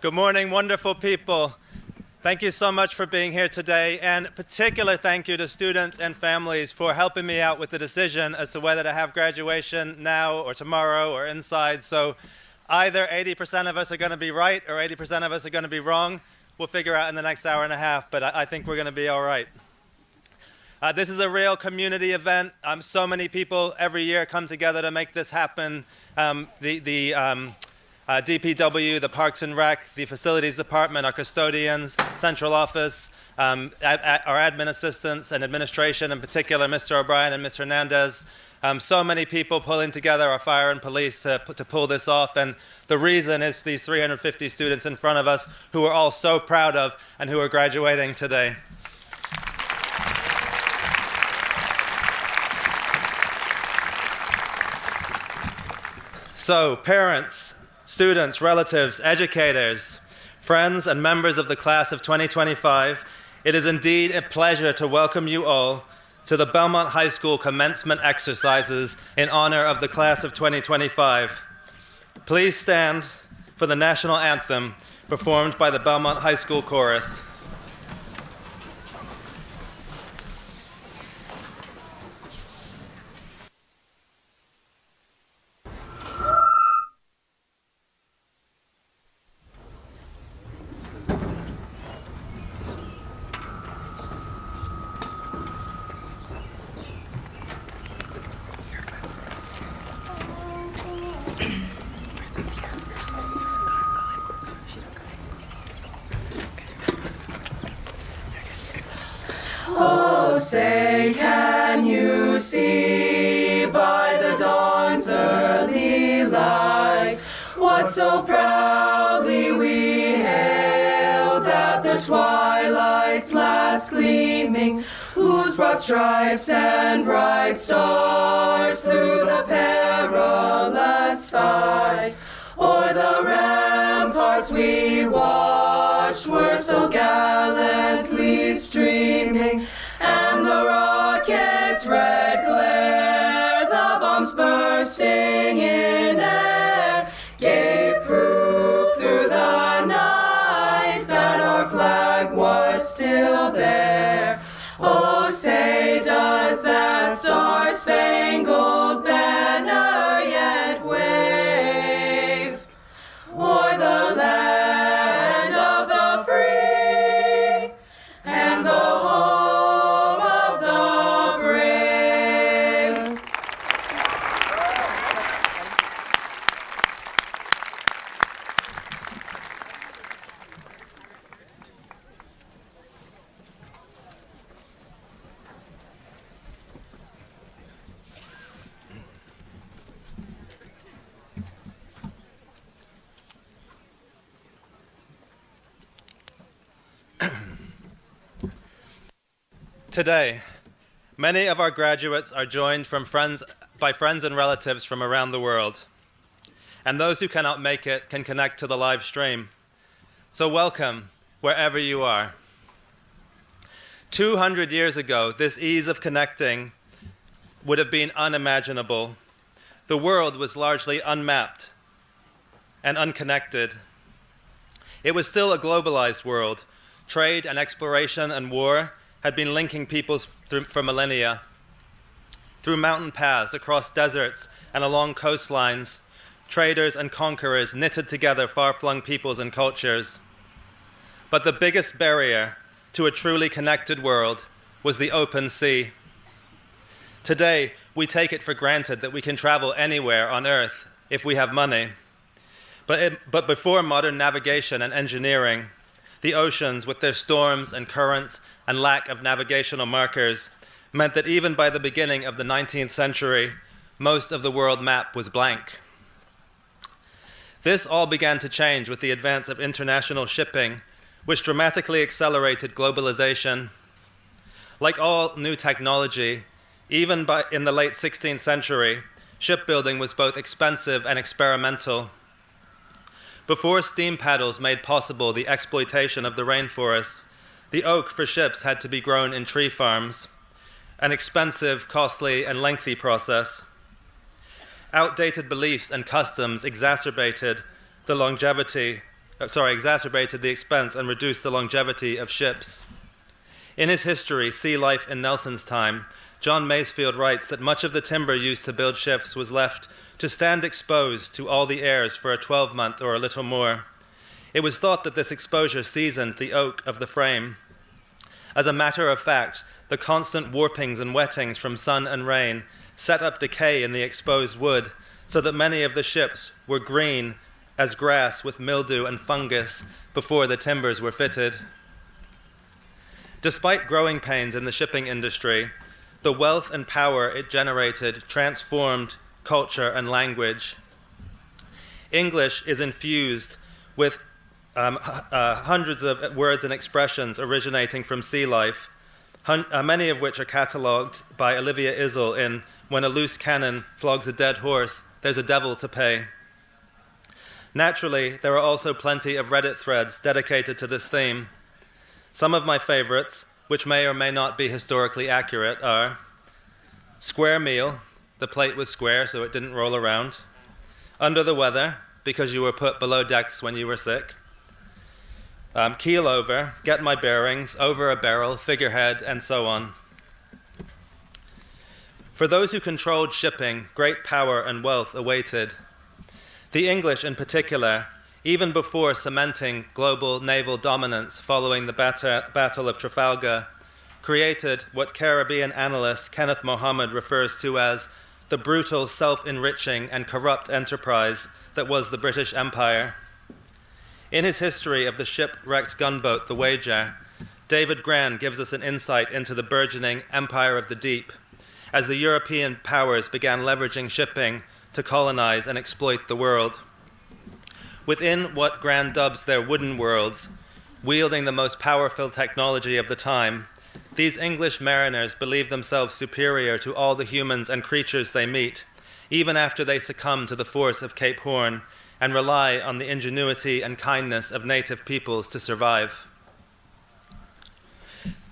Good morning, wonderful people. Thank you so much for being here today, and particular thank you to students and families for helping me out with the decision as to whether to have graduation now or tomorrow or inside. So either 80% of us are going to be right or 80% of us are going to be wrong. We'll figure out in the next hour and a half, but I think we're going to be all right. This is a real community event. So many people every year come together to make this happen. DPW, the Parks and Rec, the Facilities Department, our custodians, central office, our admin assistants and administration, in particular Mr. O'Brien and Ms. Hernandez. So many people pulling together, our fire and police, to pull this off. And the reason is these 350 students in front of us who we're all so proud of and who are graduating today. So, parents, students, relatives, educators, friends, and members of the class of 2025, it is indeed a pleasure to welcome you all to the Belmont High School commencement exercises in honor of the class of 2025. Please stand for the national anthem performed by the Belmont High School Chorus. Oh, say, can you see by the dawn's early light what so proudly we hailed at the twilight's last gleaming, whose broad stripes and bright stars through the perilous fight o'er the ramparts we watched were so gallantly streaming, and the rocket's red glare, the bombs bursting in air, gave proof through the night that our flag was still there. Oh, say, does that star-spangled banner yet wave o'er the land of the free and the home of the brave? Today, many of our graduates are joined by friends and relatives from around the world. And those who cannot make it can connect to the live stream. So welcome, wherever you are. 200 years ago, this ease of connecting would have been unimaginable. The world was largely unmapped and unconnected. It was still a globalized world. Trade and exploration and war had been linking peoples for millennia. Through mountain paths, across deserts, and along coastlines, traders and conquerors knitted together far-flung peoples and cultures. But the biggest barrier to a truly connected world was the open sea. Today, we take it for granted that we can travel anywhere on Earth if we have money. But before modern navigation and engineering, the oceans, with their storms and currents and lack of navigational markers, meant that even by the beginning of the 19th century, most of the world map was blank. This all began to change with the advance of international shipping, which dramatically accelerated globalization. Like all new technology, even in the late 16th century, shipbuilding was both expensive and experimental. Before steam paddles made possible the exploitation of the rainforests, the oak for ships had to be grown in tree farms, an expensive, costly, and lengthy process. Outdated beliefs and customs exacerbated the longevity exacerbated the expense and reduced the longevity of ships. In his history, Sea Life in Nelson's Time, John Masefield writes that much of the timber used to build ships was left to stand exposed to all the airs for a 12-month or a little more. It was thought that this exposure seasoned the oak of the frame. As a matter of fact, the constant warpings and wettings from sun and rain set up decay in the exposed wood, so that many of the ships were green as grass with mildew and fungus before the timbers were fitted. Despite growing pains in the shipping industry, the wealth and power it generated transformed culture and language. English is infused with hundreds of words and expressions originating from sea life, many of which are catalogued by Olivia Isle in When a Loose Cannon Flogs a Dead Horse, There's a Devil to Pay. Naturally, there are also plenty of Reddit threads dedicated to this theme. Some of my favorites, which may or may not be historically accurate, are square meal, the plate was square so it didn't roll around, under the weather, because you were put below decks when you were sick, keel over, get my bearings, over a barrel, figurehead, and so on. For those who controlled shipping, great power and wealth awaited. The English in particular, even before cementing global naval dominance following the Battle of Trafalgar, created what Caribbean analyst Kenneth Mohammed refers to as the brutal, self-enriching, and corrupt enterprise that was the British Empire. In his history of the shipwrecked gunboat, the Wager, David Gran gives us an insight into the burgeoning Empire of the Deep, as the European powers began leveraging shipping to colonize and exploit the world. Within what Gran dubs their wooden worlds, wielding the most powerful technology of the time, these English mariners believe themselves superior to all the humans and creatures they meet, even after they succumb to the force of Cape Horn and rely on the ingenuity and kindness of native peoples to survive.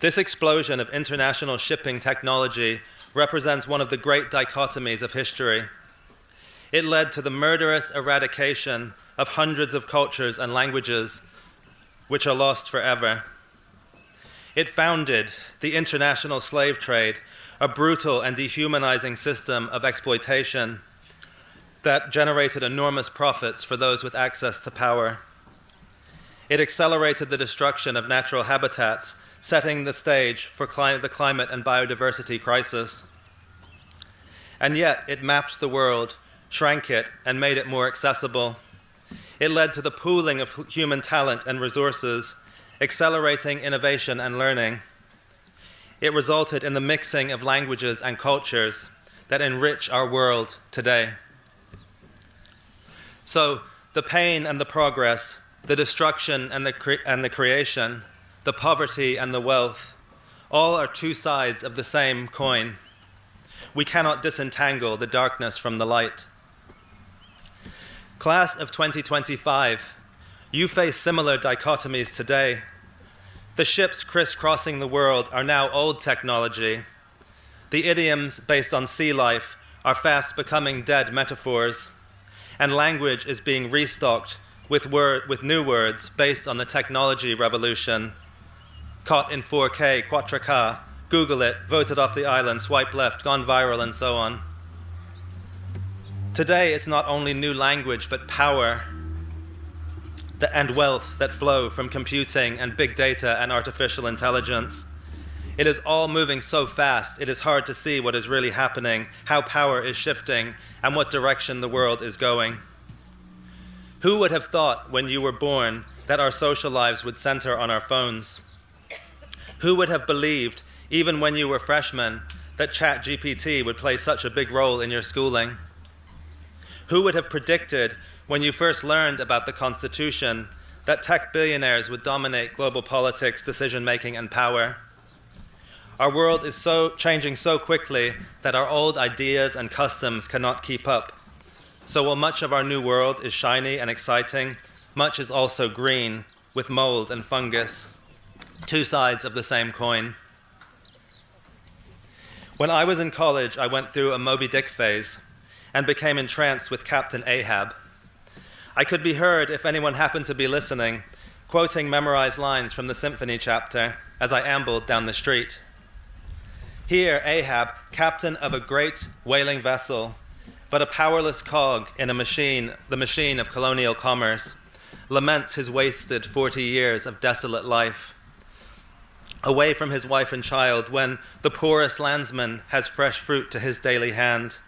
This explosion of international shipping technology represents one of the great dichotomies of history. It led to the murderous eradication of hundreds of cultures and languages, which are lost forever. It founded the international slave trade, a brutal and dehumanizing system of exploitation that generated enormous profits for those with access to power. It accelerated the destruction of natural habitats, setting the stage for the climate and biodiversity crisis. And yet, it mapped the world, shrank it, and made it more accessible. It led to the pooling of human talent and resources, accelerating innovation and learning. It resulted in the mixing of languages and cultures that enrich our world today. So, the pain and the progress, the destruction and the creation, the poverty and the wealth, all are two sides of the same coin. We cannot disentangle the darkness from the light. Class of 2025, you face similar dichotomies today. The ships crisscrossing the world are now old technology. The idioms based on sea life are fast becoming dead metaphors, and language is being restocked with new words based on the technology revolution. Caught in 4K, 4K, Google it, voted off the island, swipe left, gone viral, and so on. Today, it's not only new language, but power and wealth that flow from computing and big data and artificial intelligence. It is all moving so fast, it is hard to see what is really happening, how power is shifting, and what direction the world is going. Who would have thought when you were born that our social lives would center on our phones? Who would have believed, even when you were freshmen, that ChatGPT would play such a big role in your schooling? Who would have predicted, when you first learned about the Constitution, that tech billionaires would dominate global politics, decision-making, and power? Our world is changing so quickly that our old ideas and customs cannot keep up. So while much of our new world is shiny and exciting, much is also green, with mold and fungus. Two sides of the same coin. When I was in college, I went through a Moby Dick phase and became entranced with Captain Ahab. I could be heard, if anyone happened to be listening, quoting memorized lines from the symphony chapter as I ambled down the street. Here, Ahab, captain of a great whaling vessel, but a powerless cog in a machine, the machine of colonial commerce, laments his wasted 40 years of desolate life. Away from his wife and child, when the poorest landsman has fresh fruit to his daily hand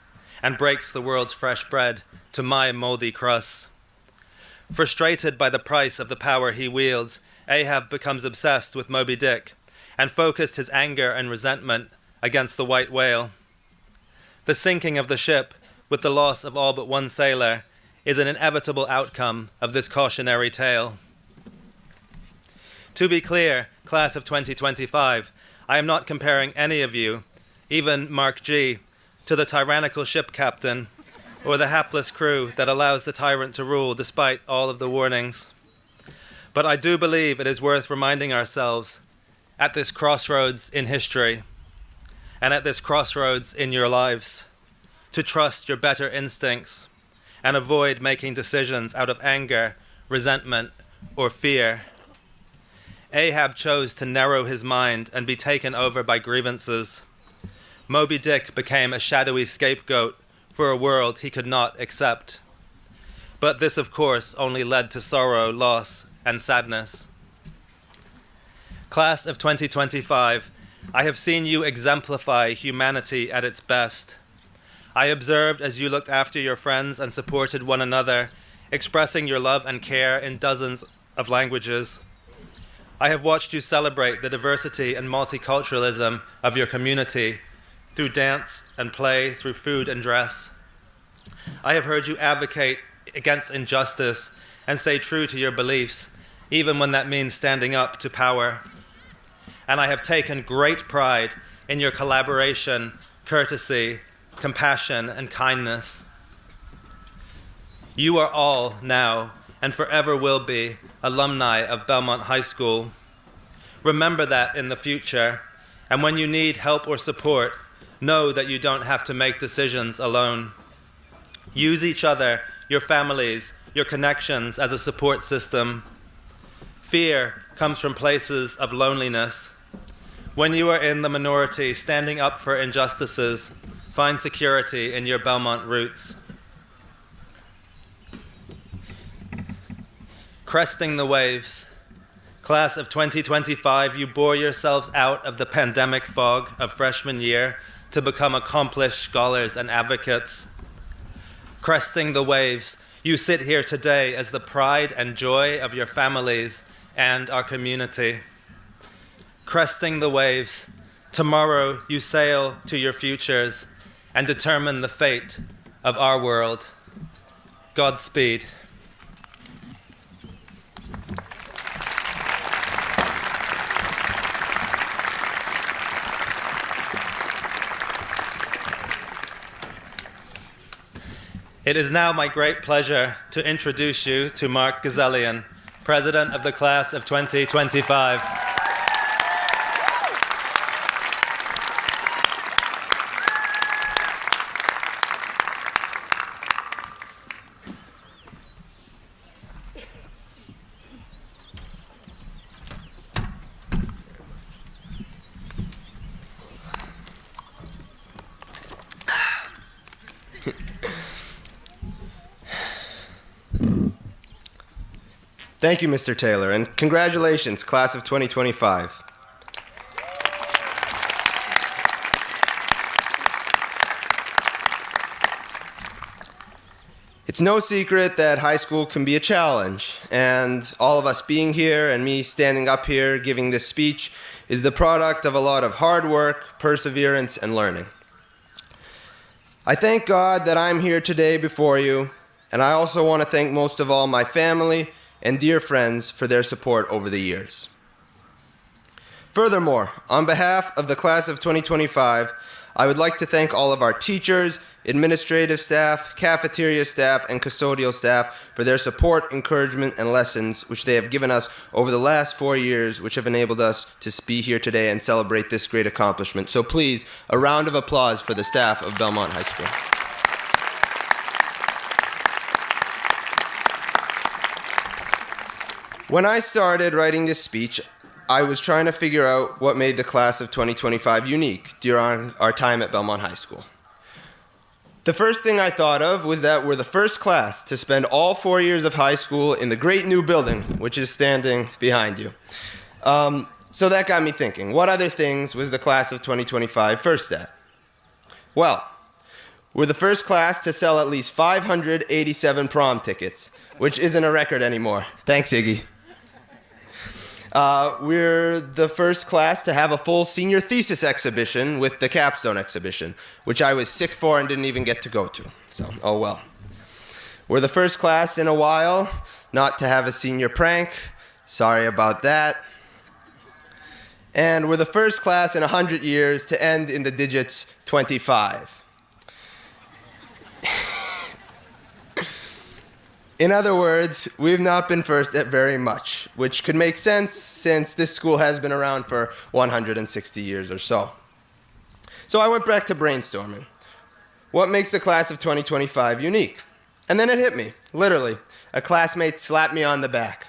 and breaks the world's fresh bread to my moldy crusts. Frustrated by the price of the power he wields, Ahab becomes obsessed with Moby Dick and focused his anger and resentment against the white whale. The sinking of the ship, with the loss of all but one sailor, is an inevitable outcome of this cautionary tale. To be clear, class of 2025, I am not comparing any of you, even Mark G., to the tyrannical ship captain or the hapless crew that allows the tyrant to rule despite all of the warnings. But I do believe it is worth reminding ourselves at this crossroads in history and at this crossroads in your lives to trust your better instincts and avoid making decisions out of anger, resentment, or fear. Ahab chose to narrow his mind and be taken over by grievances. Moby Dick became a shadowy scapegoat for a world he could not accept. But this, of course, only led to sorrow, loss, and sadness. Class of 2025, I have seen you exemplify humanity at its best. I observed as you looked after your friends and supported one another, expressing your love and care in dozens of languages. I have watched you celebrate the diversity and multiculturalism of your community through dance and play, through food and dress. I have heard you advocate against injustice and stay true to your beliefs, even when that means standing up to power. And I have taken great pride in your collaboration, courtesy, compassion, and kindness. You are all now, and forever will be, alumni of Belmont High School. Remember that in the future, and when you need help or support, know that you don't have to make decisions alone. Use each other, your families, your connections as a support system. Fear comes from places of loneliness. When you are in the minority, standing up for injustices, find security in your Belmont roots. Cresting the waves. Class of 2025, you bore yourselves out of the pandemic fog of freshman year to become accomplished scholars and advocates. Cresting the waves, you sit here today as the pride and joy of your families and our community. Cresting the waves, tomorrow you sail to your futures and determine the fate of our world. Godspeed. It is now my great pleasure to introduce you to Mark Gazelian, President of the Class of 2025. Thank you, Mr. Taylor, and congratulations, Class of 2025. It's no secret that high school can be a challenge, and all of us being here and me standing up here giving this speech is the product of a lot of hard work, perseverance, and learning. I thank God that I'm here today before you, and I also want to thank most of all my family and dear friends for their support over the years. Furthermore, on behalf of the Class of 2025, I would like to thank all of our teachers, administrative staff, cafeteria staff, and custodial staff for their support, encouragement, and lessons which they have given us over the last 4 years, which have enabled us to be here today and celebrate this great accomplishment. So please, a round of applause for the staff of Belmont High School. When I started writing this speech, I was trying to figure out what made the class of 2025 unique during our time at Belmont High School. The first thing I thought of was that we're the first class to spend all 4 years of high school in the great new building, which is standing behind you. So that got me thinking, what other things was the class of 2025 first at? Well, we're the first class to sell at least 587 prom tickets, which isn't a record anymore. Thanks, Iggy. We're the first class to have a full senior thesis exhibition with the capstone exhibition, which I was sick for and didn't even get to go to. So, oh well. We're the first class in a while not to have a senior prank. Sorry about that. And we're the first class in 100 years to end in the digits 25. In other words, we've not been first at very much, which could make sense since this school has been around for 160 years or so. So I went back to brainstorming. What makes the class of 2025 unique? And then it hit me, literally. A classmate slapped me on the back.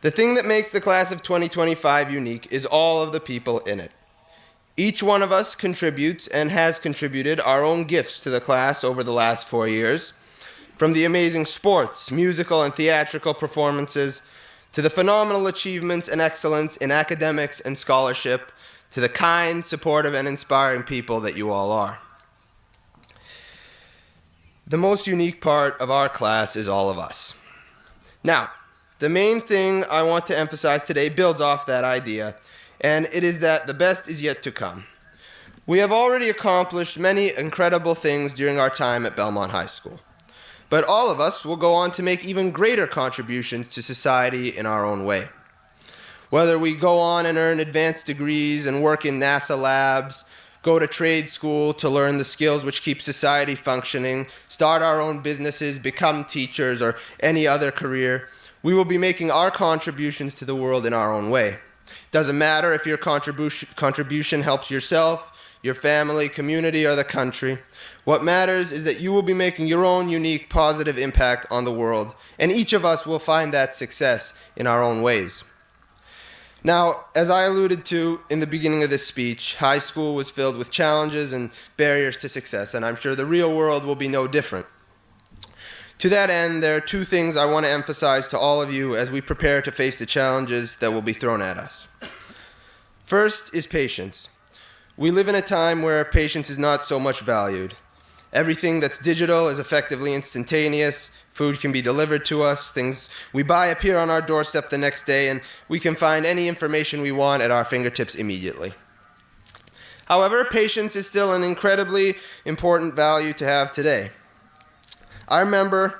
The thing that makes the class of 2025 unique is all of the people in it. Each one of us contributes and has contributed our own gifts to the class over the last 4 years. From the amazing sports, musical, and theatrical performances, to the phenomenal achievements and excellence in academics and scholarship, to the kind, supportive, and inspiring people that you all are. The most unique part of our class is all of us. Now, the main thing I want to emphasize today builds off that idea, and it is that the best is yet to come. We have already accomplished many incredible things during our time at Belmont High School. But all of us will go on to make even greater contributions to society in our own way. Whether we go on and earn advanced degrees and work in NASA labs, go to trade school to learn the skills which keep society functioning, start our own businesses, become teachers, or any other career, we will be making our contributions to the world in our own way. Doesn't matter if your contribution helps yourself, your family, community, or the country. What matters is that you will be making your own unique positive impact on the world, and each of us will find that success in our own ways. Now, as I alluded to in the beginning of this speech, high school was filled with challenges and barriers to success, and I'm sure the real world will be no different. To that end, there are two things I want to emphasize to all of you as we prepare to face the challenges that will be thrown at us. First is patience. We live in a time where patience is not so much valued. Everything that's digital is effectively instantaneous. Food can be delivered to us. Things we buy appear on our doorstep the next day, and we can find any information we want at our fingertips immediately. However, patience is still an incredibly important value to have today. I remember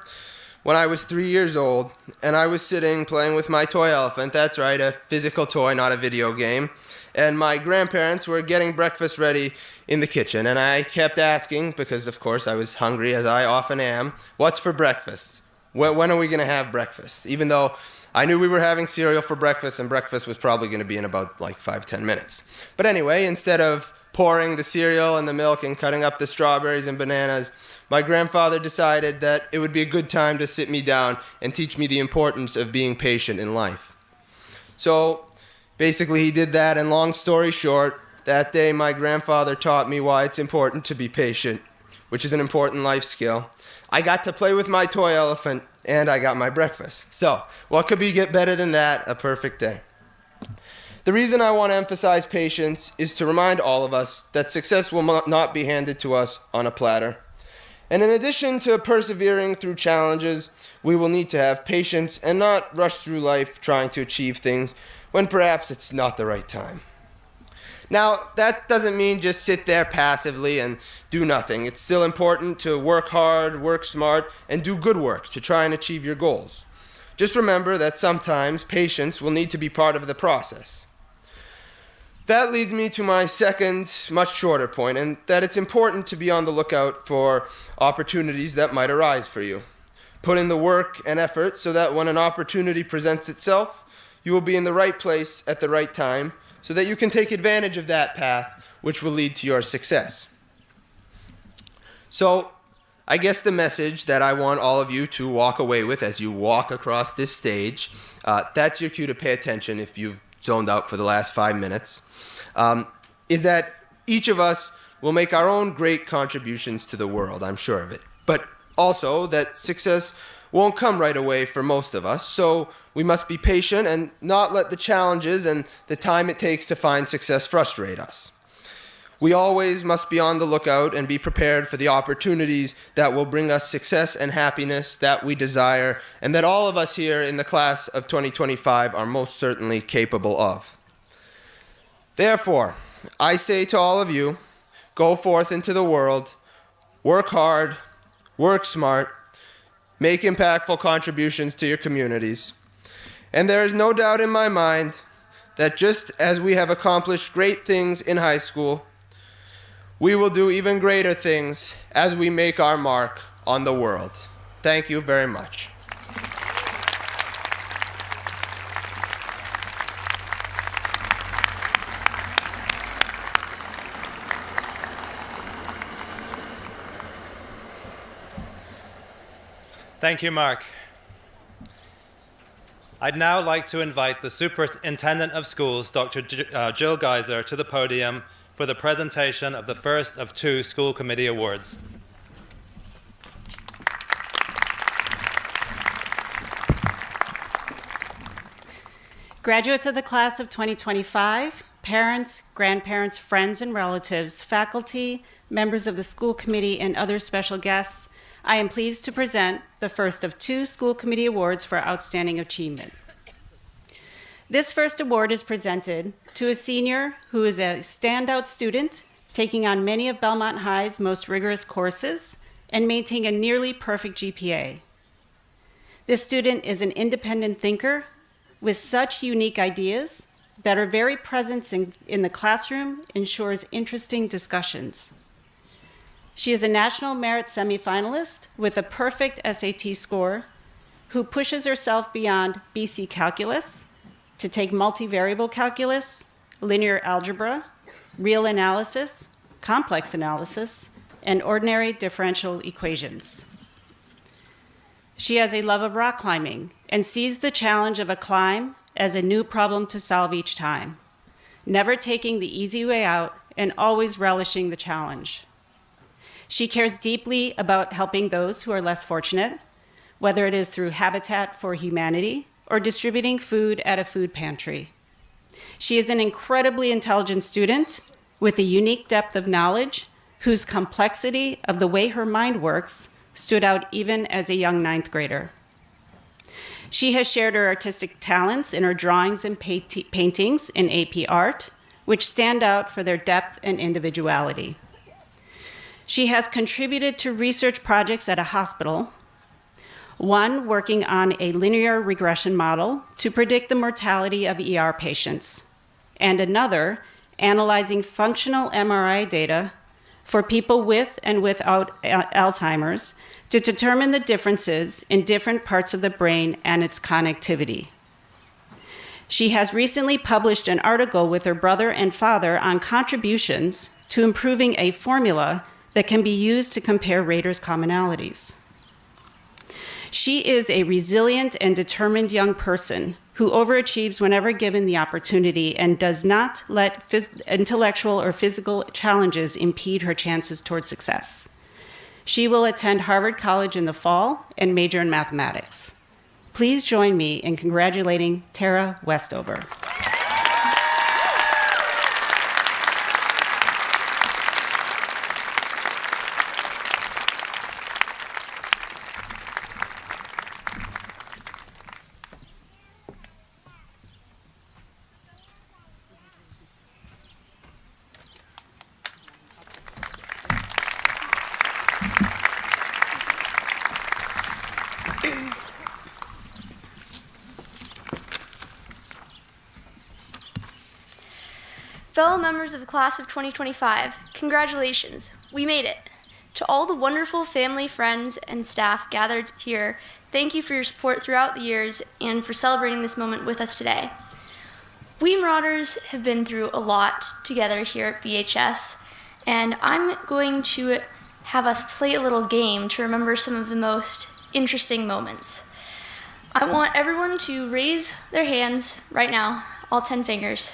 when I was 3 years old, and I was sitting playing with my toy elephant. That's right, a physical toy, not a video game. And my grandparents were getting breakfast ready in the kitchen, and I kept asking, because of course I was hungry, as I often am, what's for breakfast? When are we going to have breakfast? Even though I knew we were having cereal for breakfast, and breakfast was probably going to be in about 5-10 minutes. But anyway, instead of pouring the cereal and the milk and cutting up the strawberries and bananas, my grandfather decided that it would be a good time to sit me down and teach me the importance of being patient in life. So basically, he did that, and long story short, that day my grandfather taught me why it's important to be patient, which is an important life skill. I got to play with my toy elephant, and I got my breakfast. So, what could get better than that? A perfect day. The reason I want to emphasize patience is to remind all of us that success will not be handed to us on a platter. And in addition to persevering through challenges, we will need to have patience and not rush through life trying to achieve things when perhaps it's not the right time. Now, that doesn't mean just sit there passively and do nothing. It's still important to work hard, work smart, and do good work to try and achieve your goals. Just remember that sometimes patience will need to be part of the process. That leads me to my second, much shorter point, and that it's important to be on the lookout for opportunities that might arise for you. Put in the work and effort so that when an opportunity presents itself, you will be in the right place at the right time so that you can take advantage of that path, which will lead to your success. So, I guess the message that I want all of you to walk away with as you walk across this stage, that's your cue to pay attention if you've zoned out for the last 5 minutes, is that each of us will make our own great contributions to the world, I'm sure of it. But also that success won't come right away for most of us, so we must be patient and not let the challenges and the time it takes to find success frustrate us. We always must be on the lookout and be prepared for the opportunities that will bring us success and happiness that we desire and that all of us here in the class of 2025 are most certainly capable of. Therefore, I say to all of you, go forth into the world, work hard, work smart, make impactful contributions to your communities. And there is no doubt in my mind that just as we have accomplished great things in high school, we will do even greater things as we make our mark on the world. Thank you very much. Thank you, Mark. I'd now like to invite the Superintendent of Schools, Dr. Jill Geiser, to the podium for the presentation of the first of 2 school committee awards. Graduates of the class of 2025, parents, grandparents, friends, and relatives, faculty, members of the school committee, and other special guests, I am pleased to present the first of 2 school committee awards for outstanding achievement. This first award is presented to a senior who is a standout student, taking on many of Belmont High's most rigorous courses and maintaining a nearly perfect GPA. This student is an independent thinker with such unique ideas that her very presence in the classroom ensures interesting discussions. She is a National Merit semifinalist with a perfect SAT score who pushes herself beyond BC Calculus to take multivariable calculus, linear algebra, real analysis, complex analysis, and ordinary differential equations. She has a love of rock climbing and sees the challenge of a climb as a new problem to solve each time, never taking the easy way out and always relishing the challenge. She cares deeply about helping those who are less fortunate, whether it is through Habitat for Humanity or distributing food at a food pantry. She is an incredibly intelligent student with a unique depth of knowledge whose complexity of the way her mind works stood out even as a young 9th grader. She has shared her artistic talents in her drawings and paintings in AP Art, which stand out for their depth and individuality. She has contributed to research projects at a hospital, one working on a linear regression model to predict the mortality of ER patients, and another analyzing functional MRI data for people with and without Alzheimer's to determine the differences in different parts of the brain and its connectivity. She has recently published an article with her brother and father on contributions to improving a formula that can be used to compare raters' commonalities. She is a resilient and determined young person who overachieves whenever given the opportunity and does not let intellectual or physical challenges impede her chances toward success. She will attend Harvard College in the fall and major in mathematics. Please join me in congratulating Tara Westover. Fellow members of the class of 2025, congratulations, we made it. To all the wonderful family, friends, and staff gathered here, thank you for your support throughout the years and for celebrating this moment with us today. We Marauders have been through a lot together here at BHS, and I'm going to have us play a little game to remember some of the most interesting moments. I want everyone to raise their hands right now, all 10 fingers,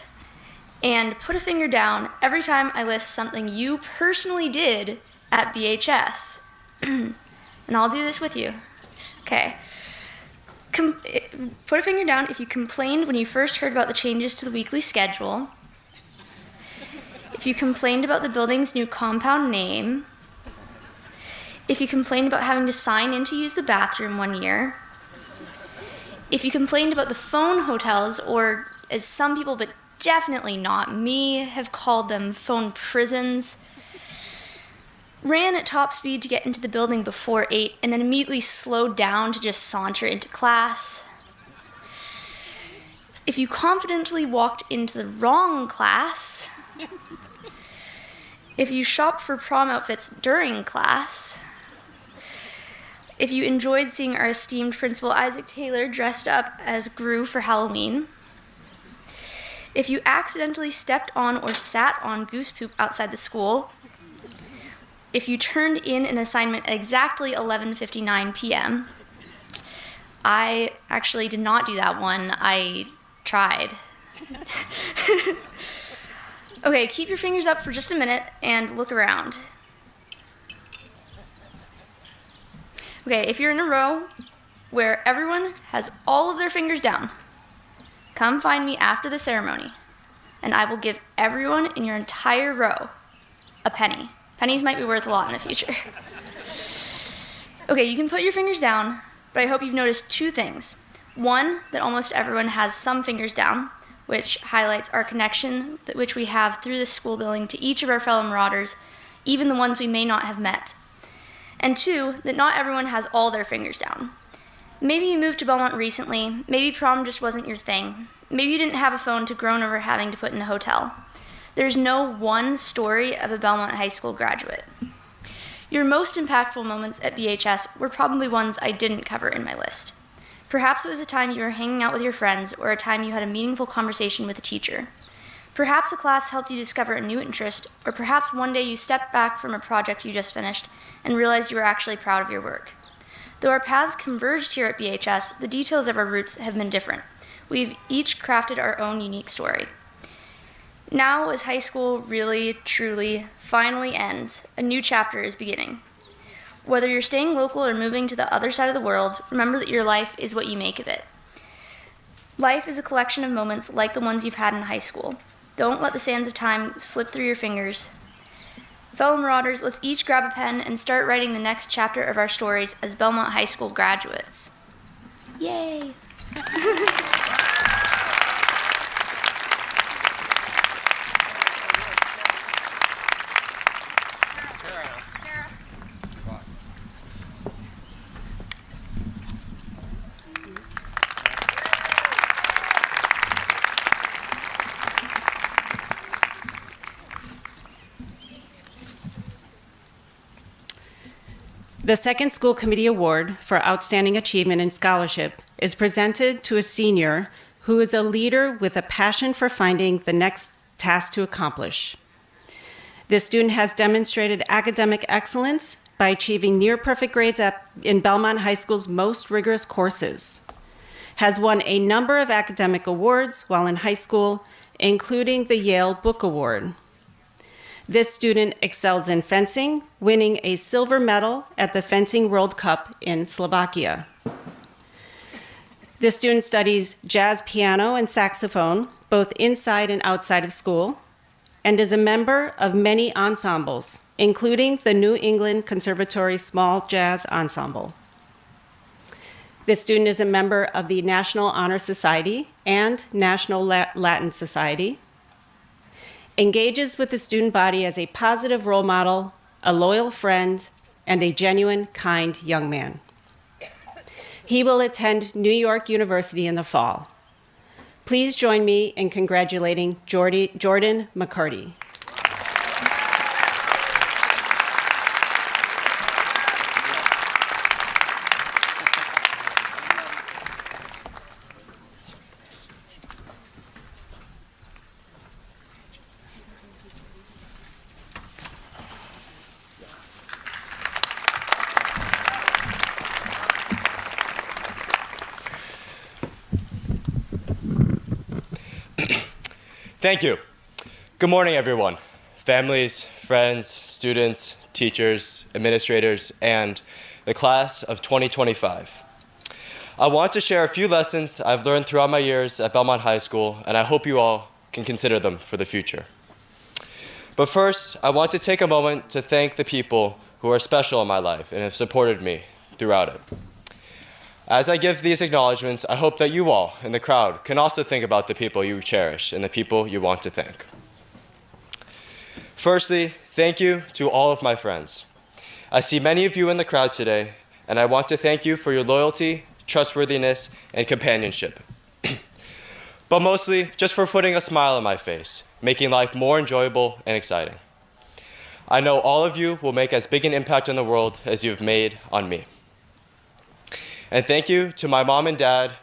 and put a finger down every time I list something you personally did at BHS. And I'll do this with you. Okay. Put a finger down if you complained when you first heard about the changes to the weekly schedule, if you complained about the building's new compound name, if you complained about having to sign in to use the bathroom one year, if you complained about the phone hotels, or as some people, but definitely not me, have called them phone prisons, ran at top speed to get into the building before 8 and then immediately slowed down to just saunter into class, if you confidently walked into the wrong class, if you shopped for prom outfits during class, if you enjoyed seeing our esteemed Principal Isaac Taylor dressed up as Gru for Halloween, if you accidentally stepped on or sat on goose poop outside the school, if you turned in an assignment at exactly 11:59 p.m. I actually did not do that one. I tried. Okay, keep your fingers up for just a minute and look around. Okay, if you're in a row where everyone has all of their fingers down, come find me after the ceremony, and I will give everyone in your entire row a penny. Pennies might be worth a lot in the future. Okay, you can put your fingers down, but I hope you've noticed two things. One, that almost everyone has some fingers down, which highlights our connection which we have through this school building to each of our fellow Marauders, even the ones we may not have met. And two, that not everyone has all their fingers down. Maybe you moved to Belmont recently, maybe prom just wasn't your thing, maybe you didn't have a phone to groan over having to put in a hotel. There's no one story of a Belmont High School graduate. Your most impactful moments at BHS were probably ones I didn't cover in my list. Perhaps it was a time you were hanging out with your friends, or a time you had a meaningful conversation with a teacher. Perhaps a class helped you discover a new interest, or perhaps one day you stepped back from a project you just finished and realized you were actually proud of your work. Though our paths converged here at BHS, the details of our roots have been different. We've each crafted our own unique story. Now, as high school really, truly, finally ends, a new chapter is beginning. Whether you're staying local or moving to the other side of the world, remember that your life is what you make of it. Life is a collection of moments like the ones you've had in high school. Don't let the sands of time slip through your fingers. Fellow Marauders, let's each grab a pen and start writing the next chapter of our stories as Belmont High School graduates. Yay! The second School Committee Award for Outstanding Achievement in Scholarship is presented to a senior who is a leader with a passion for finding the next task to accomplish. This student has demonstrated academic excellence by achieving near-perfect grades in Belmont High School's most rigorous courses, has won a number of academic awards while in high school, including the Yale Book Award. This student excels in fencing, winning a silver medal at the Fencing World Cup in Slovakia. This student studies jazz piano and saxophone, both inside and outside of school, and is a member of many ensembles, including the New England Conservatory Small Jazz Ensemble. This student is a member of the National Honor Society and National Latin Society, engages with the student body as a positive role model, a loyal friend, and a genuine, kind young man. He will attend New York University in the fall. Please join me in congratulating Jordan McCarty. Thank you. Good morning, everyone. Families, friends, students, teachers, administrators, and the class of 2025. I want to share a few lessons I've learned throughout my years at Belmont High School, and I hope you all can consider them for the future. But first, I want to take a moment to thank the people who are special in my life and have supported me throughout it. As I give these acknowledgments, I hope that you all in the crowd can also think about the people you cherish and the people you want to thank. Firstly, thank you to all of my friends. I see many of you in the crowd today, and I want to thank you for your loyalty, trustworthiness, and companionship. But mostly, just for putting a smile on my face, making life more enjoyable and exciting. I know all of you will make as big an impact on the world as you've made on me. And thank you to my mom and dad,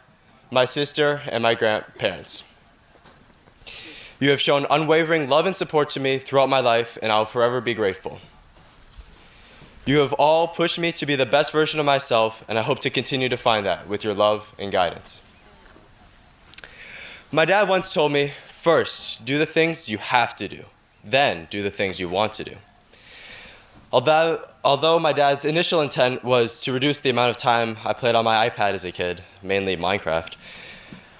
my sister, and my grandparents. You have shown unwavering love and support to me throughout my life, and I will forever be grateful. You have all pushed me to be the best version of myself, and I hope to continue to find that with your love and guidance. My dad once told me, first, do the things you have to do, then do the things you want to do. Although my dad's initial intent was to reduce the amount of time I played on my iPad as a kid, mainly Minecraft,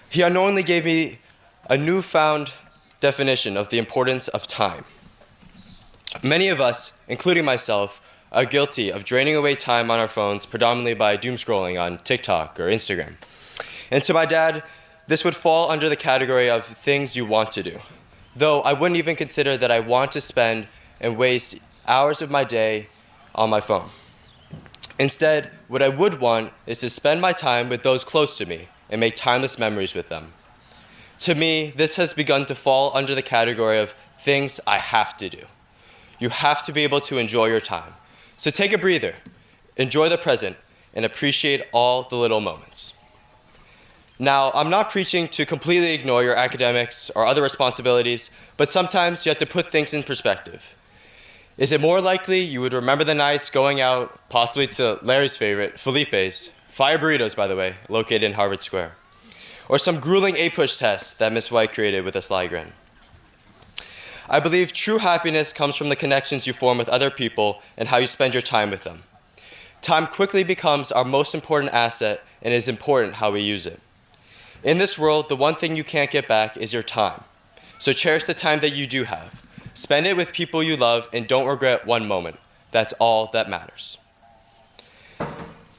he unknowingly gave me a newfound definition of the importance of time. Many of us, including myself, are guilty of draining away time on our phones predominantly by doom scrolling on TikTok or Instagram. And to my dad, this would fall under the category of things you want to do, though I wouldn't even consider that I want to spend and waste hours of my day on my phone. Instead, what I would want is to spend my time with those close to me and make timeless memories with them. To me, this has begun to fall under the category of things I have to do. You have to be able to enjoy your time. So take a breather, enjoy the present, and appreciate all the little moments. Now, I'm not preaching to completely ignore your academics or other responsibilities, but sometimes you have to put things in perspective. Is it more likely you would remember the nights going out, possibly to Larry's favorite, Felipe's, fire burritos, by the way, located in Harvard Square, or some grueling A-push test that Miss White created with a sly grin? I believe true happiness comes from the connections you form with other people and how you spend your time with them. Time quickly becomes our most important asset, and it is important how we use it. In this world, the one thing you can't get back is your time. So cherish the time that you do have. Spend it with people you love and don't regret one moment. That's all that matters.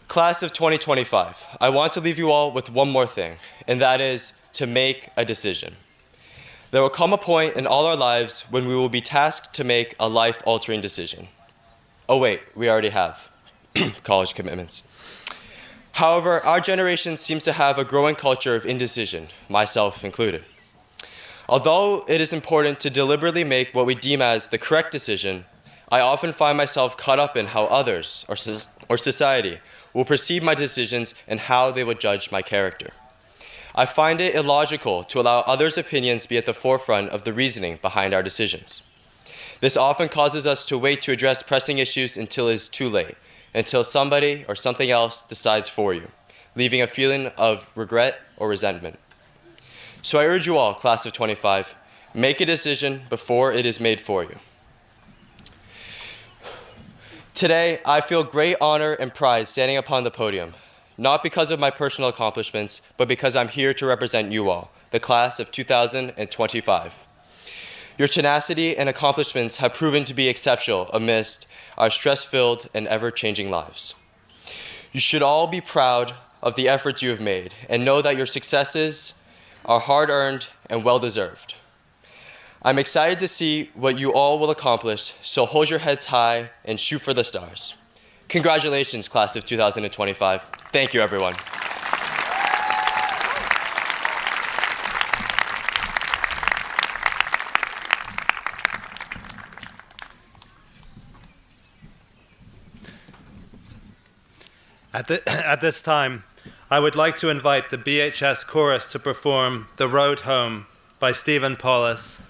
Class of 2025, I want to leave you all with one more thing, and that is to make a decision. There will come a point in all our lives when we will be tasked to make a life-altering decision. Oh wait, we already have college commitments. However, our generation seems to have a growing culture of indecision, myself included. Although it is important to deliberately make what we deem as the correct decision, I often find myself caught up in how others or society will perceive my decisions and how they will judge my character. I find it illogical to allow others' opinions be at the forefront of the reasoning behind our decisions. This often causes us to wait to address pressing issues until it is too late, until somebody or something else decides for you, leaving a feeling of regret or resentment. So I urge you all, class of 25, make a decision before it is made for you. Today, I feel great honor and pride standing upon the podium, not because of my personal accomplishments, but because I'm here to represent you all, the class of 2025. Your tenacity and accomplishments have proven to be exceptional amidst our stress-filled and ever-changing lives. You should all be proud of the efforts you have made and know that your successes are hard-earned and well-deserved. I'm excited to see what you all will accomplish, so hold your heads high and shoot for the stars. Congratulations, class of 2025. Thank you, everyone. At this time, I would like to invite the BHS Chorus to perform The Road Home by Stephen Paulus.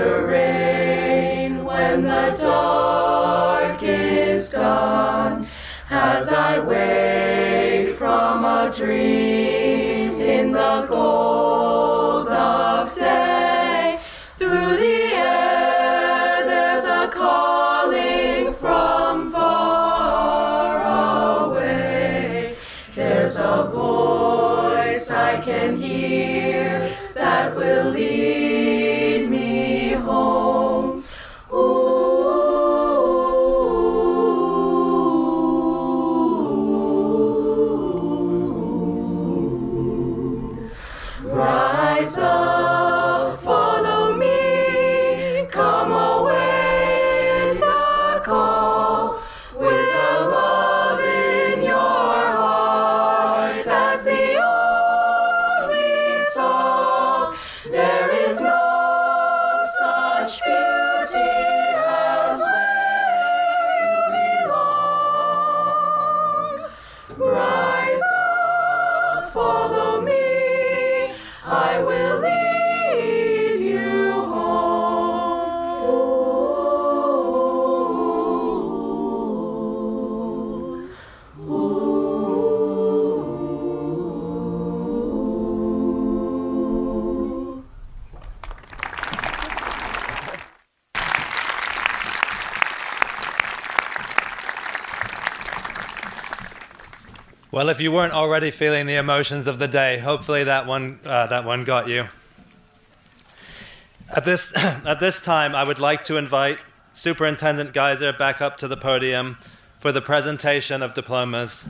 the rain, when the dark is done, as I wake from a dream in the gold of day, through the air there's a calling from far away. There's a voice I can hear that will lead me home. Rise up, follow me, come away is the call, with a love in your heart as the only song. There is no such beauty as where you belong. Rise up, follow me, I will lead you home. Well, if you weren't already feeling the emotions of the day, hopefully that one got you. At this time, I would like to invite Superintendent Geiser back up to the podium for the presentation of diplomas.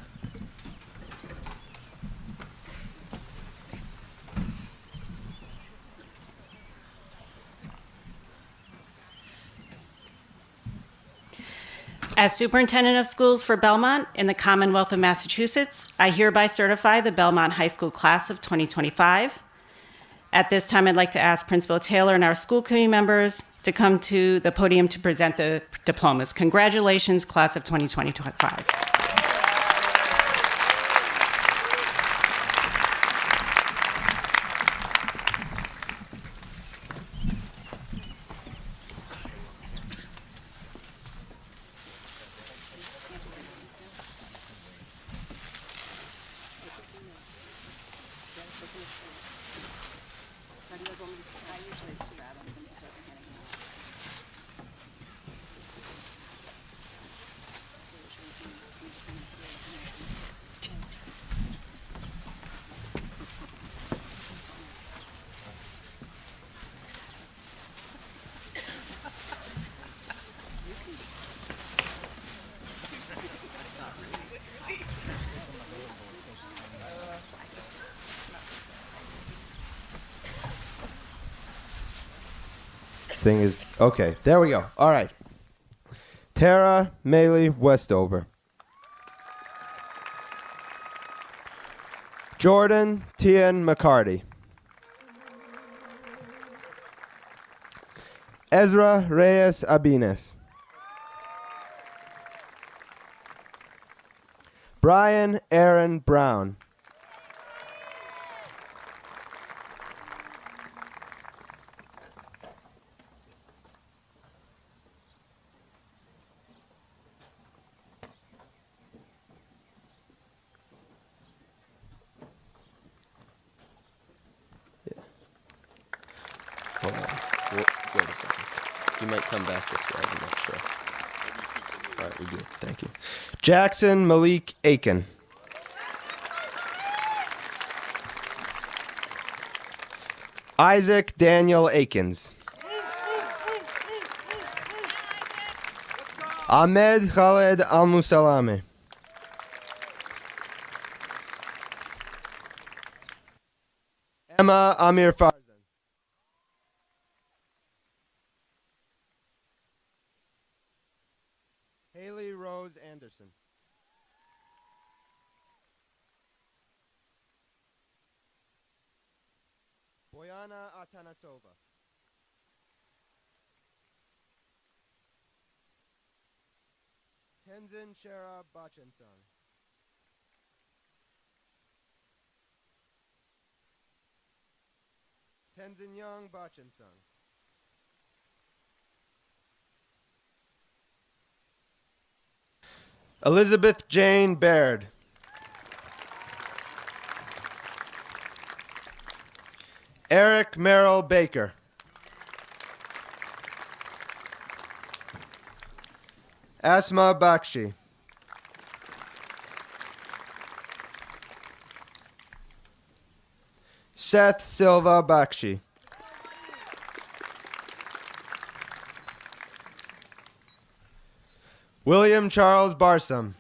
As Superintendent of Schools for Belmont in the Commonwealth of Massachusetts, I hereby certify the Belmont High School class of 2025. At this time, I'd like to ask Principal Taylor and our school committee members to come to the podium to present the diplomas. Congratulations, class of 2025. Thing is okay. There we go. All right. Tara Maley Westover. Jordan Tian McCarty. Ezra Reyes Abines. Brian Aaron Brown. Hold on. Wait a second. You might come back this way. I'm not sure. All right, we're good. Thank you. Jackson Malik Aiken. Isaac Daniel Akins. Ahmed Khaled Al-Musalame. Emma Amir Farzan. Haley Rose Anderson. Boyana Atanasova. Tenzin Shera Bachensong. Tenzin Young Bachensong. Elizabeth Jane Baird. Eric Merrill Baker. Asma Bakshi. Seth Silva Bakshi. William Charles Barsom.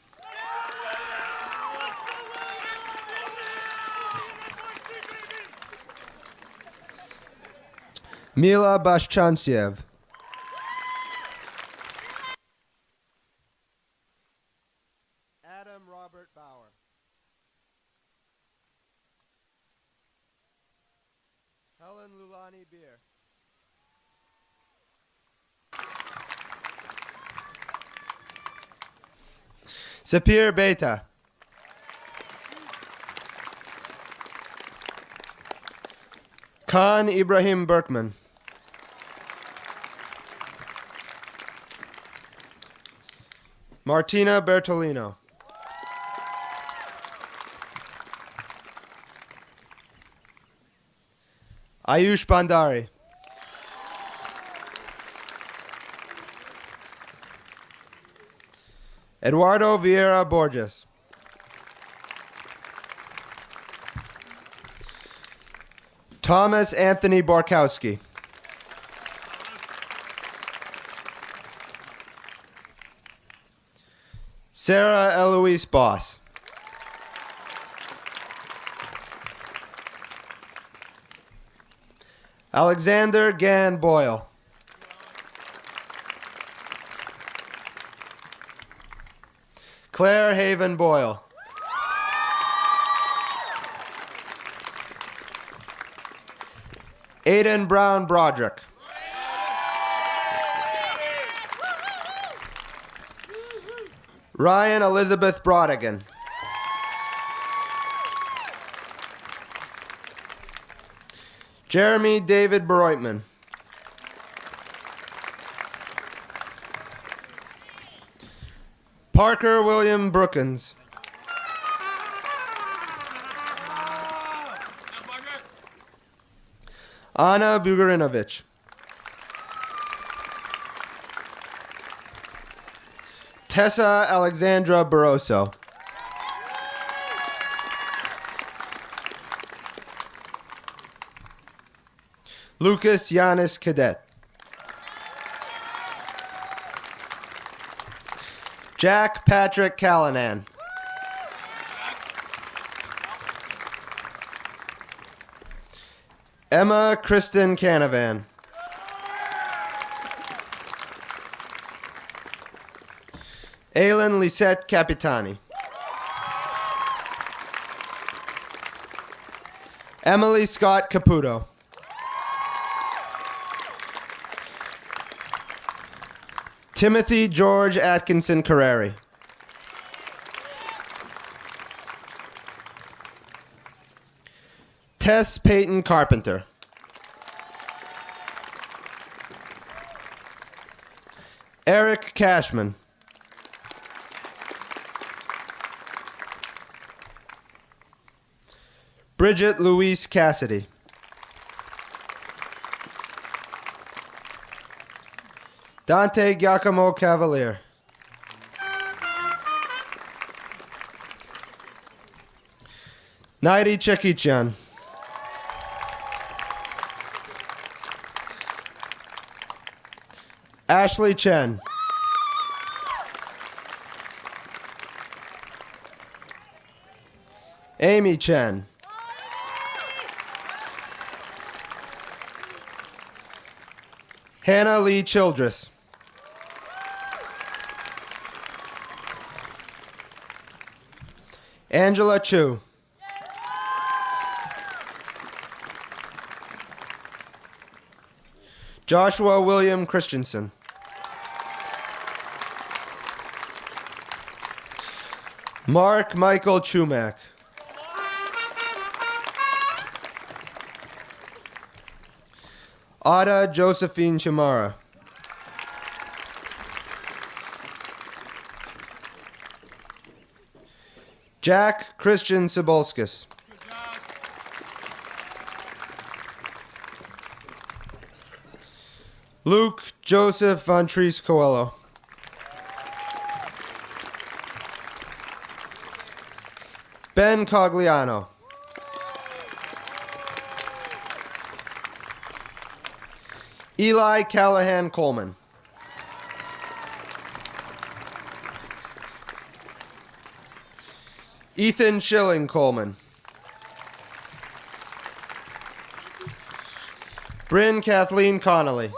Mila Bashchansiev. Adam Robert Bauer. Helen Lulani Beer. Sapir Beta. Khan Ibrahim Berkman. Martina Bertolino. Ayush Bandari. Eduardo Vieira Borges. Thomas Anthony Borkowski. Sarah Eloise Boss. Alexander Gann Boyle. Claire Haven Boyle. Aiden Brown Broderick. Ryan Elizabeth Brodigan. Jeremy David Beroitman. Parker William Brookins. Anna Bugarinovich. Tessa Alexandra Barroso. Lucas Yanis Cadet. Jack Patrick Callanan. Emma Kristen Canavan. Aylin Lisette Capitani. Emily Scott Caputo. Timothy George Atkinson Carreri. Tess Peyton Carpenter. Eric Cashman. Bridget Louise Cassidy. Dante Giacomo Cavalier. Naidi Chekichian. Ashley Chen. Amy Chen. Hannah Lee Childress. Angela Chu. Joshua William Christensen. Mark Michael Chumak. Ada Josephine Chamara. Jack Christian Cebulskis. Luke Joseph Von Treese Coelho. Ben Cogliano. Eli Callahan Coleman. Ethan Schilling Coleman. Bryn Kathleen Connolly.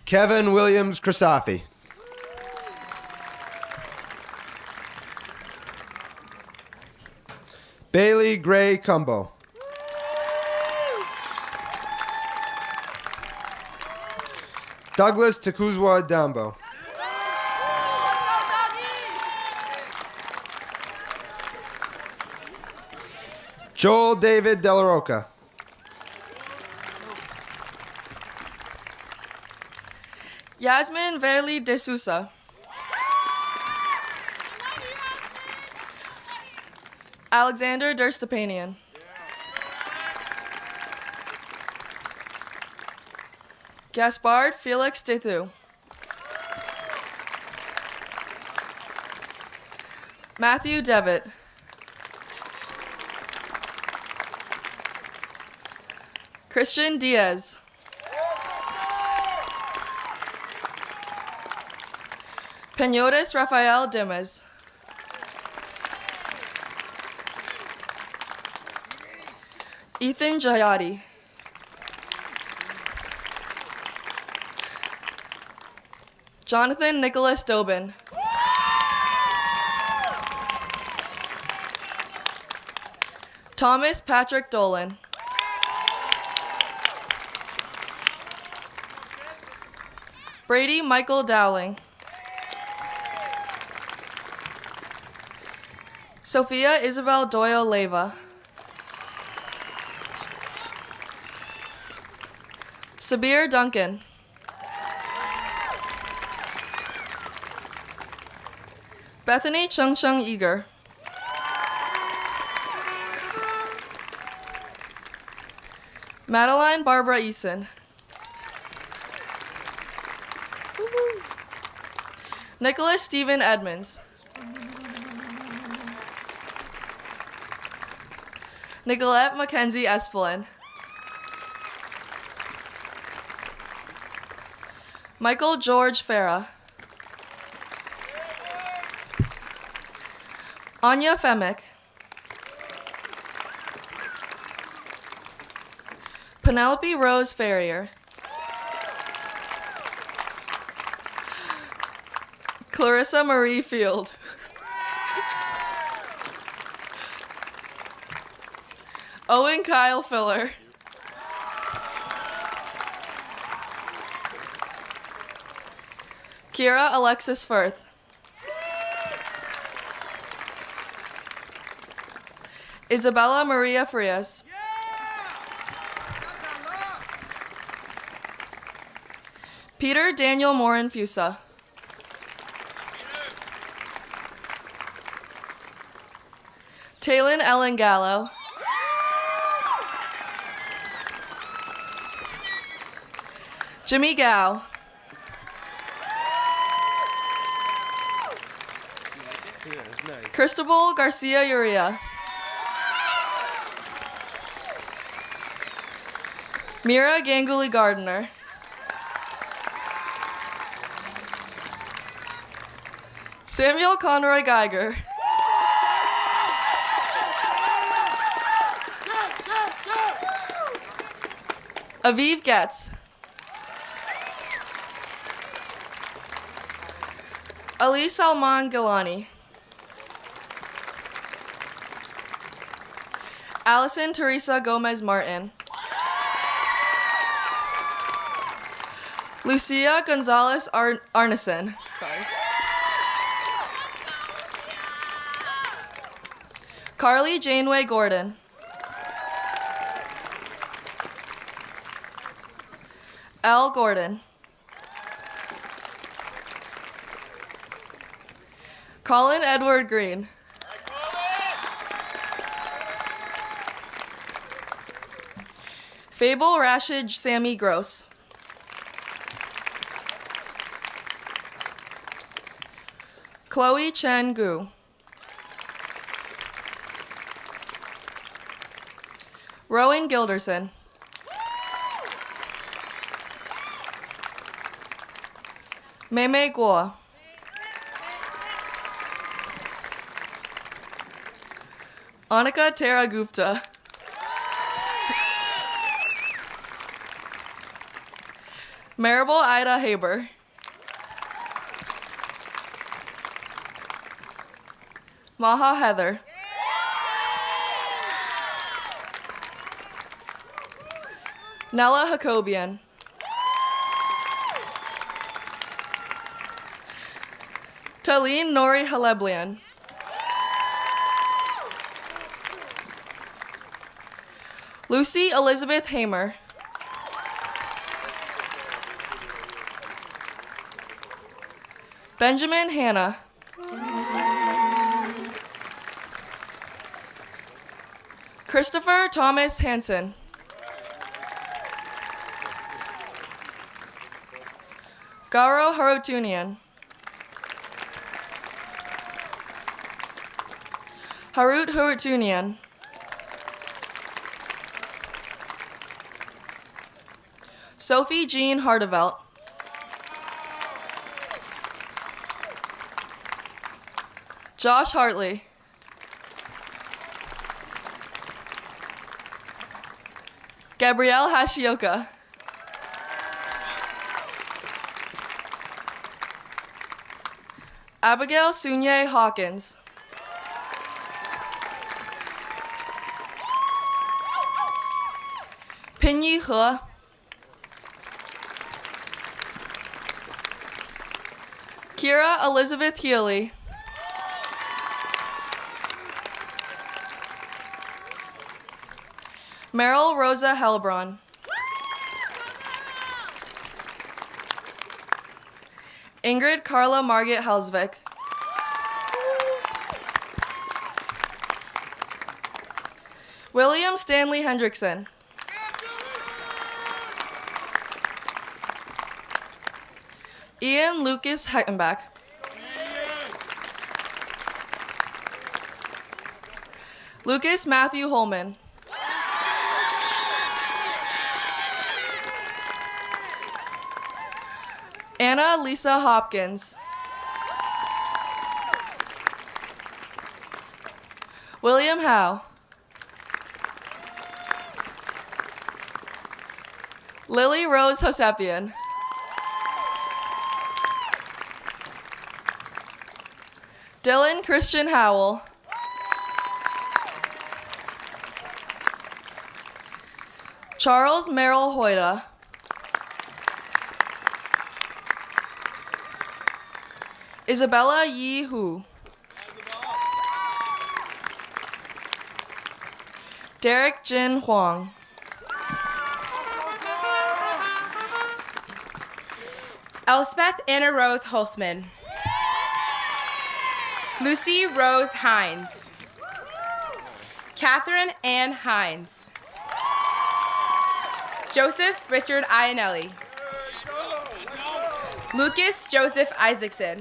Kevin Williams Crisafi. Bailey Gray Cumbo. Douglas Takuzwa Dambo. Joel David De La Roca. Yasmin Verli de Sousa. Alexander Derstepanian. Gaspard Felix Dethu. Matthew Devitt. Christian Diaz. Peñotes Rafael Dimas. Ethan Jayati. Jonathan Nicholas Dobin. Thomas Patrick Dolan. Brady Michael Dowling. Sophia Isabel Doyle Leyva. Sabir Duncan. Bethany Chung Chung Eager. Madeline Barbara Eason. Nicholas Stephen Edmonds. Nicolette Mackenzie Espelin. Michael George Farah. Anya Femick. Penelope Rose Ferrier. Clarissa Marie Field. Owen Kyle Filler. Kira Alexis Firth. Isabella Maria Frias. Peter Daniel Morin Fusa. Taylin Ellen Gallo. Jimmy Gao. Cristobal Garcia Uria. Mira Ganguly Gardner. Samuel Conroy Geiger. Aviv Getz. Ali Salman Gilani. Allison Teresa Gomez Martin. Lucia Gonzalez Arneson. Sorry. Carly Janeway Gordon. L. Gordon. Colin Edward Green. Fable Rashid Sammy Gross. Chloe Chen Gu. Rowan Gilderson. Mei Guo. Anika Tara Gupta. Maribel Ida Haber. Maha Heather. Nella Jacobian. Talene Nori Haleblian. Lucy Elizabeth Hamer. Benjamin Hanna. Christopher Thomas Hansen. Garo Harutunian. Harut Harutunian. Sophie Jean Hardevelt. Josh Hartley. Gabrielle Hashioka. Abigail Sunye Hawkins. Pinyi He. Kira Elizabeth Healy. Meryl Rosa Hellebron. Ingrid Carla Margit Helsvik. William Stanley Hendrickson. Ian Lucas Heckenbach. Lucas Matthew Holman. Anna Lisa Hopkins. William Howe. Lily Rose Hosepian. Dylan Christian Howell. Charles Merrill Hoyda. Isabella Yi Hu. Derek Jin Huang. Elspeth Anna Rose Holzman. Lucy Rose Hines. Catherine Ann Hines. Joseph Richard Iannelli. Lucas Joseph Isaacson.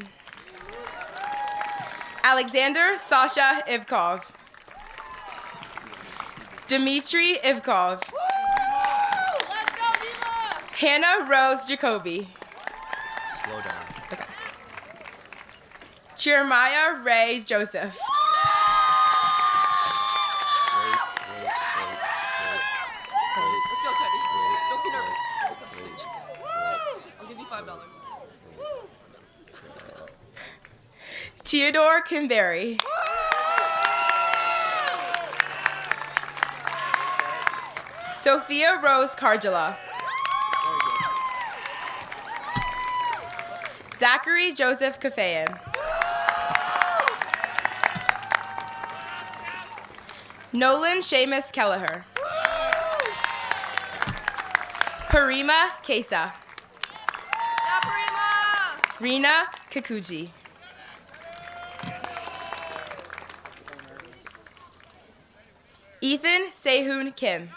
Alexander Sasha Ivkov. Dmitry Ivkov. Let's go, Diva! Hannah Rose Jacoby. Slow down. Okay. Jeremiah Ray Joseph. Let's go, Teddy. Don't be nervous. I'll give you $5. Theodore Kimberry. Sophia Rose Cargila. Zachary Joseph Kafayan. Nolan Seamus Kelleher. Parima Kesa. Yeah, Parima! Rena Kikuji. Ethan Sehun Kim.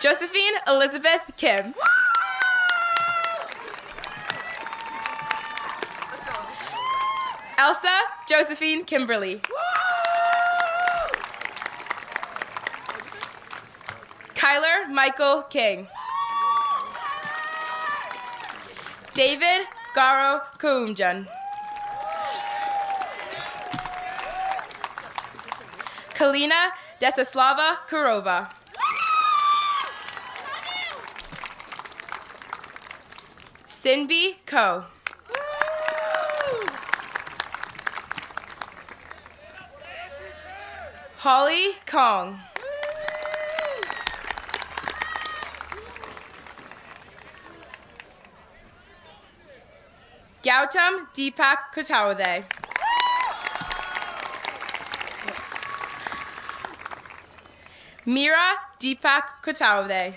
Josephine Elizabeth Kim. Elsa Josephine Kimberly. Kyler Michael King. David Garo Koumjan. Kalina Desislava Kurova. Sinbi Ko. Holly Kong. Gautam Deepak Kotawade. Mira Deepak Kotawade.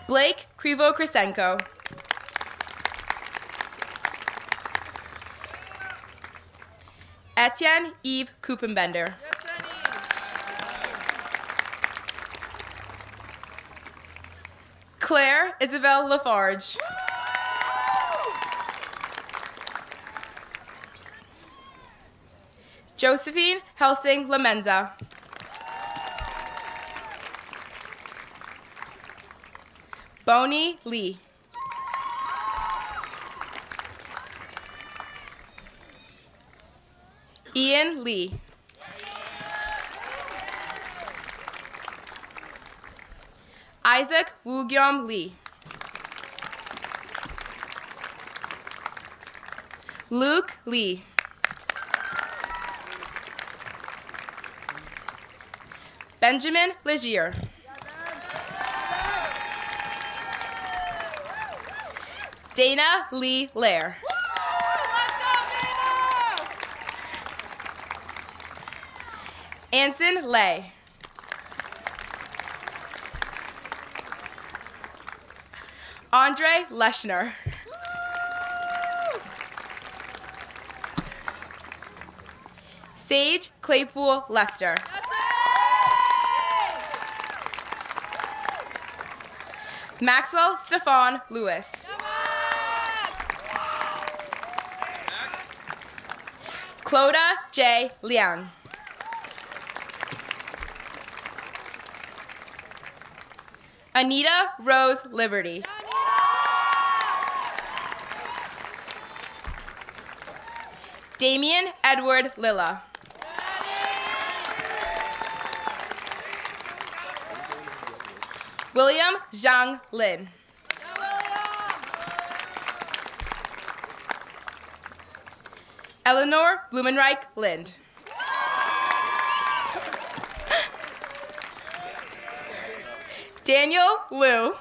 Blake Krivo Krisenko. Etienne Eve Kupenbender. Claire Isabel Lafarge. Josephine Helsing Lamenza. Bonnie Lee. Ian Lee. Isaac Woogyom Lee. Luke Lee. Benjamin Legier. Dana Lee Lair. Anson Lay. Andre Leschner. Sage Claypool Lester. Maxwell Stefan Lewis. Cloda J. Liang. Anita Rose Liberty. Damian Edward Lilla. William Zhang Lin. Eleanor Blumenreich Lind. Daniel Wu.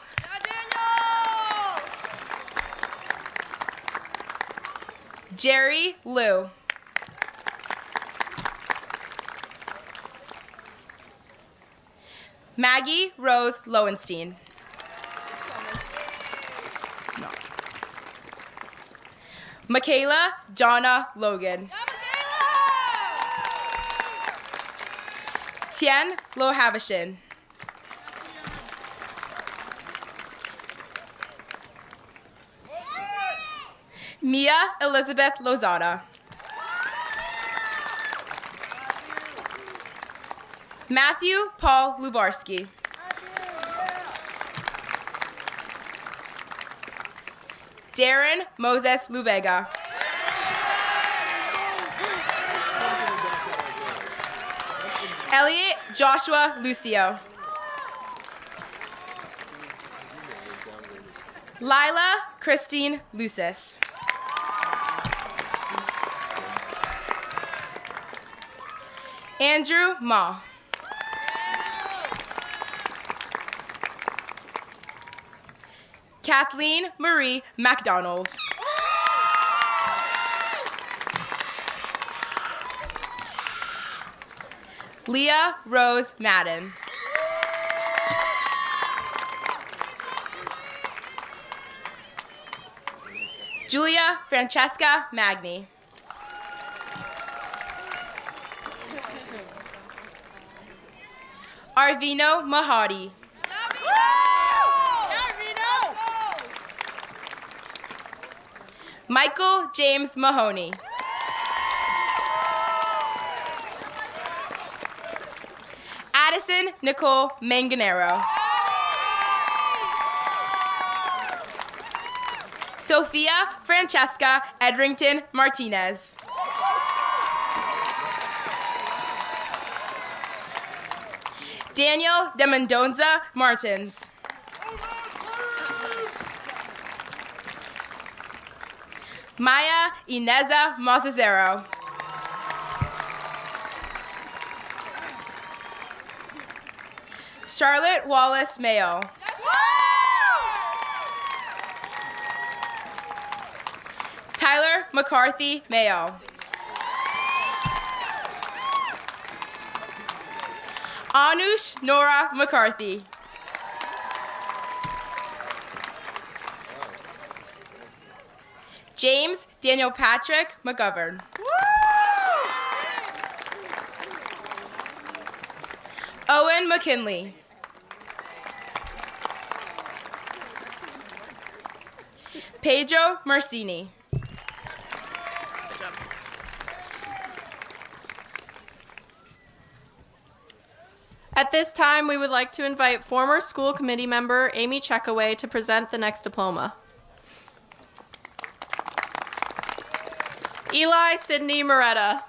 Jerry Liu. Maggie Rose Lowenstein. Michaela Jonna Logan. Tien Lo Havashin. Mia Elizabeth Lozada. Matthew Paul Lubarski. Darren Moses Lubega. Elliot Joshua Lucio. Lila Christine Lucis. Andrew Ma. Kathleen Marie MacDonald. Leah Rose Madden. Julia Francesca Magni. Arvino Mahadi. Michael James Mahoney. Addison Nicole Manganero. Sophia Francesca Edrington Martinez. Daniel de Mendoza Martins. Maya Ineza Mosazero. Charlotte Wallace Mayo. Tyler McCarthy Mayo. Anush Nora McCarthy. James Daniel Patrick McGovern. Owen McKinley. Pedro Marcini. At this time, we would like to invite former school committee member Amy Checkaway to present the next diploma. Eli Sidney Moretta.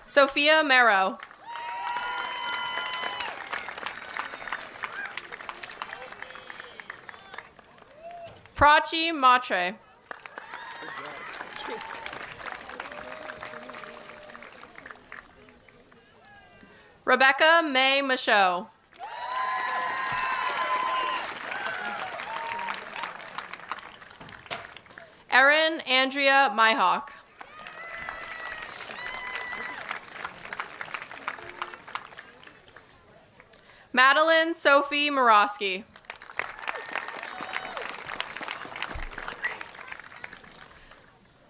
Sophia Mero. Prachi Matre. Rebecca May Michaud. Erin Andrea Myhawk. Madeline Sophie Morosky.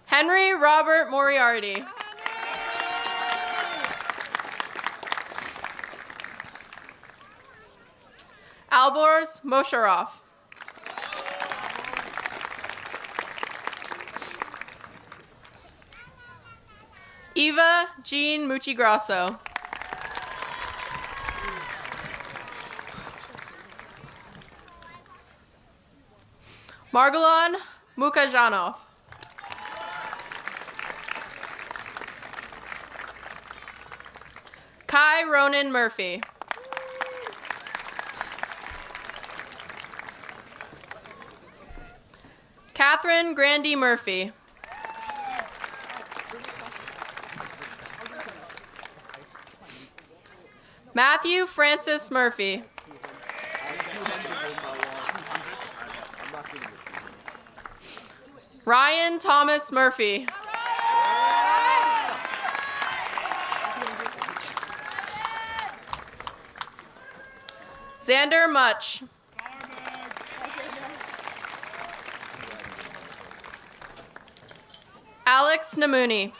Henry Robert Moriarty. Alborz Mosharraf. Eva Jean Muchigrasso. Margolon Mukajanov. Kai Ronan Murphy. Catherine Grandy Murphy. Matthew Francis Murphy. Ryan Thomas Murphy. Xander Much. Alex Namuni.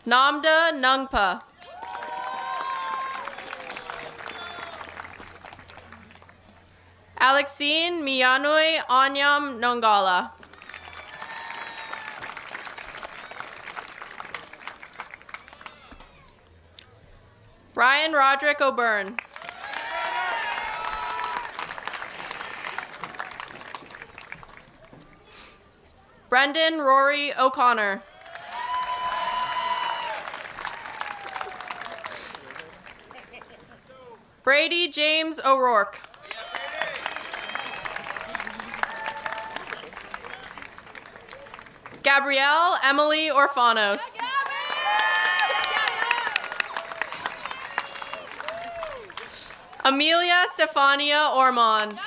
Namda Nungpa. Alexine Miyanoi Anyam Nongala. Ryan Roderick O'Byrne. Brendan Rory O'Connor. Brady James O'Rourke. Gabrielle Emily Orfanos. Amelia Stefania Ormond.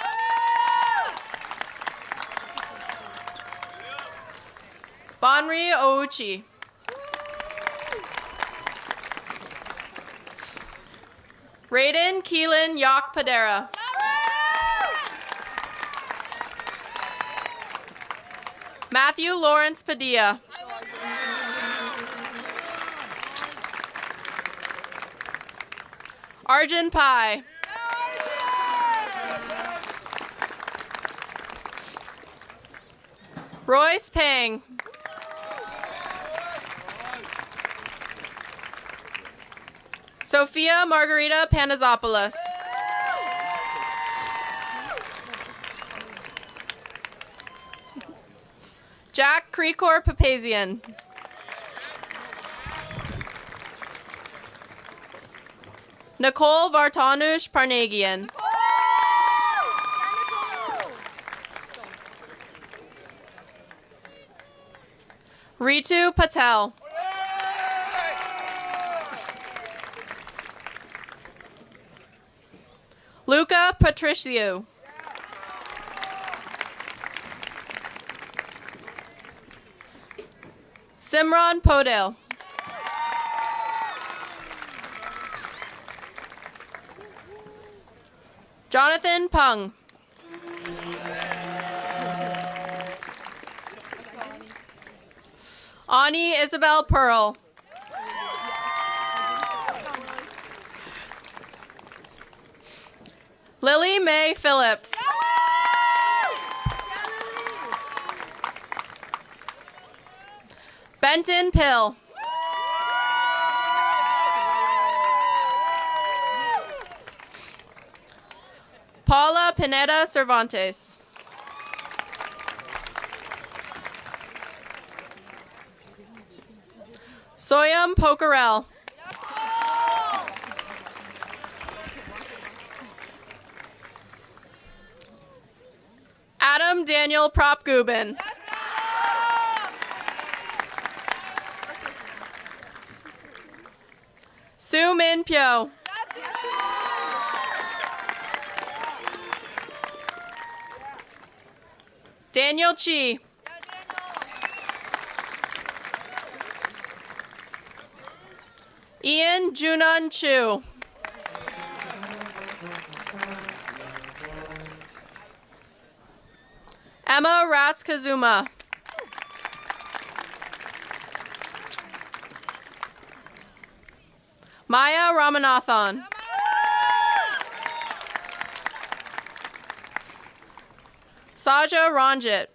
Bonri Ouchi. Raiden Keelan Yak Padera. Matthew Lawrence Padilla. Arjun Pai. Royce Pang. Sophia Margarita Panazopoulos. Jack Krekor Papazian. Nicole Vartanush Parnagian. Ritu Patel. Luca Patricio. Simran Podale. Jonathan Pung. Ani Isabel Pearl. Lily Mae Phillips. Benton Pill. Paula Pineda Cervantes. Soyam Pocarel. Adam Daniel Propgubin. Sue Min Pyo. Daniel Chi. Ian Junan Chu. Emma Ratskazuma. Maya Ramanathan. Saja Ranjit.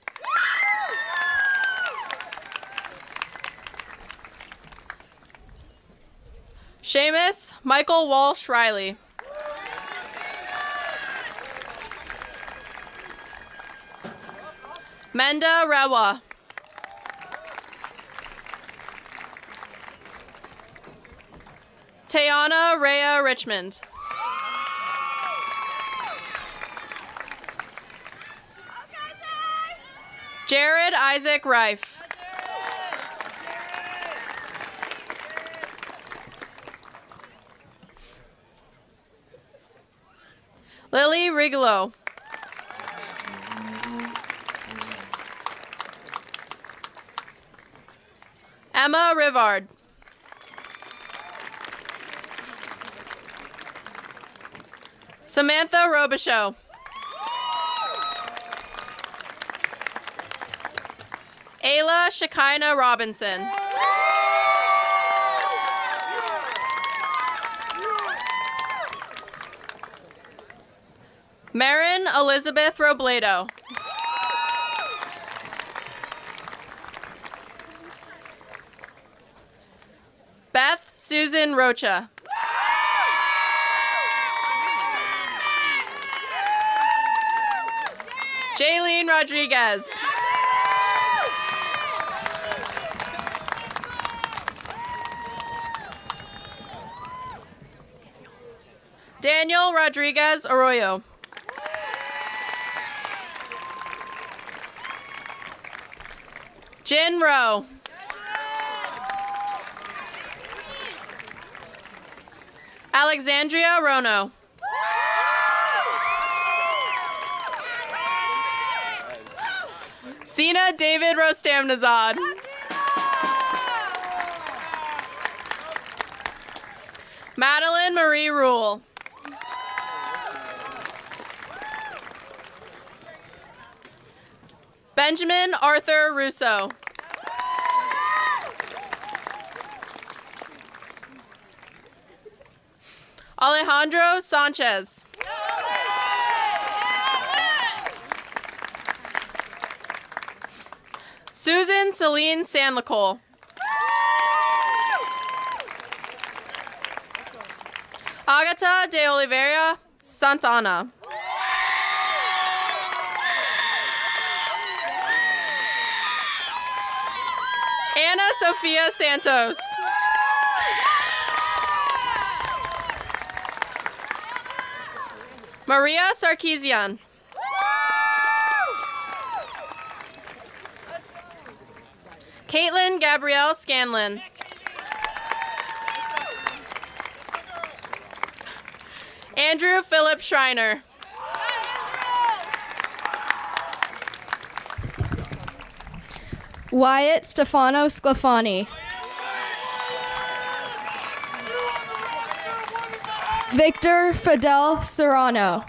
Seamus Michael Walsh Riley. Menda Rewa. Tayana Rhea Richmond. Jared Isaac Reif. Lily Rigolo. Emma Rivard. Samantha Robichaux. Ayla Shekinah Robinson. Marin Elizabeth Robledo. Beth Susan Rocha. Jaylene Rodriguez. Daniel Rodriguez Arroyo. Jin Rowe. Alexandria Rono. Sina David Rostamnazad. Madeline Marie Rule. Benjamin Arthur Russo. Alejandro Sanchez. Susan Celine Sanlacole. Agata de Oliveira Santana. Ana Sofia Santos. Maria Sarkeesian. Caitlin Gabrielle Scanlon. Andrew Philip Schreiner. Wyatt Stefano Sclafani. Victor Fidel Serrano.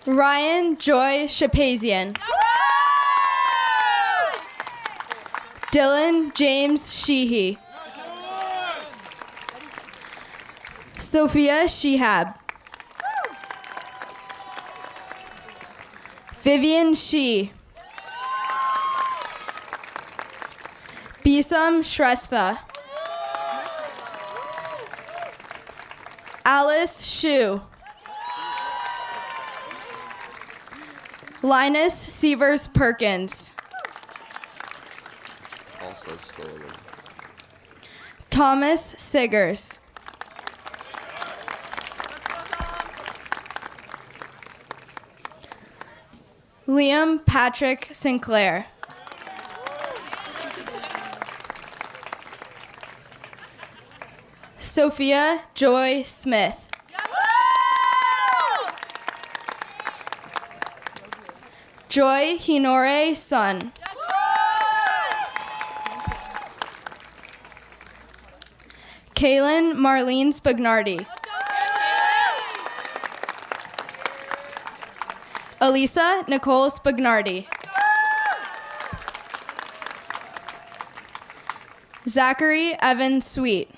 Ryan Joy Shapazian. Dylan James Sheehy. Sophia Shehab. Vivian Shee. Bisam Shrestha. Alice Shu. Linus Severs Perkins. Also stolen. Thomas Siggers. Liam Patrick Sinclair. Sophia Joy Smith. Joy Hinore Sun. Kaylin Marlene Spagnardi. Elisa Nicole Spagnardi. Zachary Evan Sweet.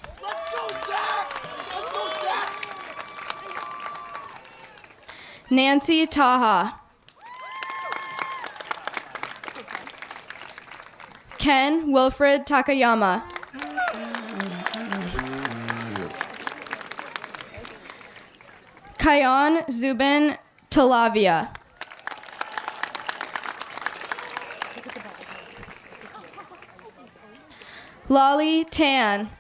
Nancy Taha. Ken Wilfred Takayama. Kayan Zubin Talavia. Lolly Tan.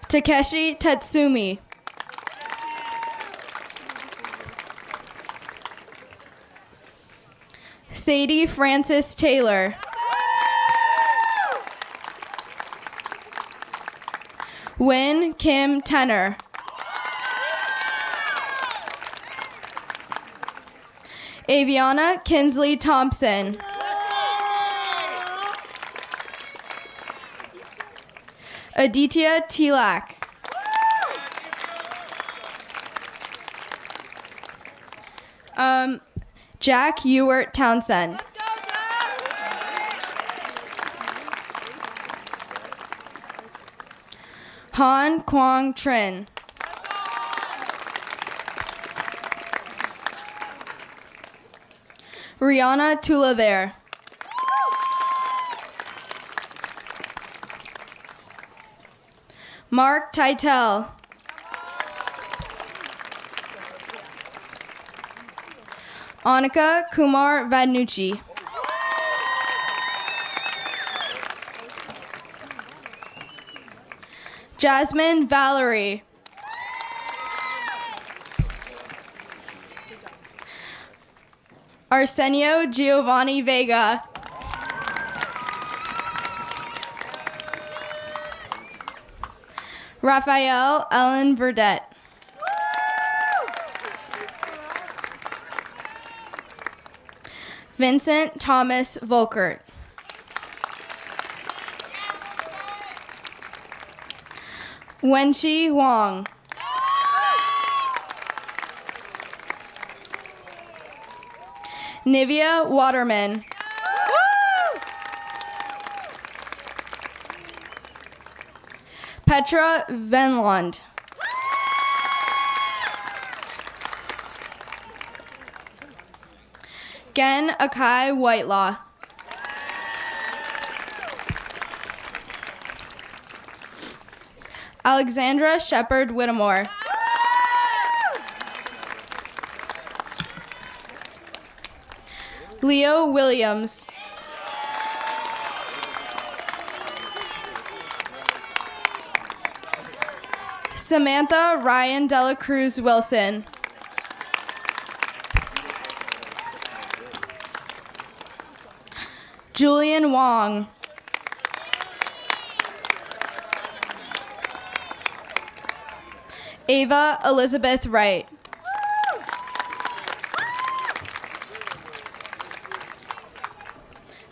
Takeshi Tatsumi. Sadie Francis Taylor. Win Kim Tenner. Aviana Kinsley Thompson. Aditya Tilak. Jack Ewart Townsend. Han Kwang Trin. Rihanna Tulaver. Mark Titel. Annika Kumar Vadnucci. Jasmine Valerie. Arsenio Giovanni Vega. Raphael Ellen Verdette. Vincent Thomas Volkert. Wenxi Wang. Nivea Waterman. Petra Venlund. Gen Akai Whitelaw. Alexandra Shepard Whittemore. Leo Williams. Samantha Ryan Dela Cruz Wilson. Julian Wong. Ava Elizabeth Wright.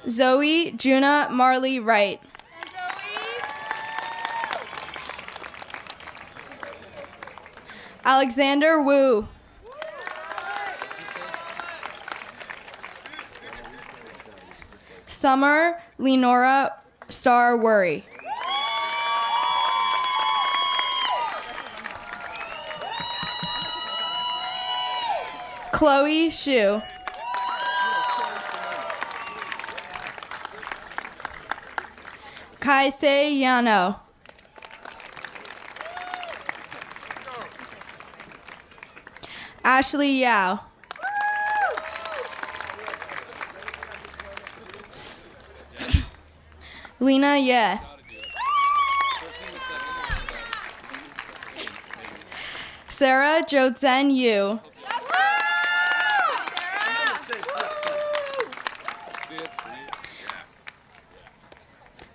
Zoe Juna Marley Wright. Alexander Wu. Summer Lenora Star Worry. Chloe Shu. Kaisei Yano. Ashley Yao. Lena Ye. Sarah Jotzen Yu.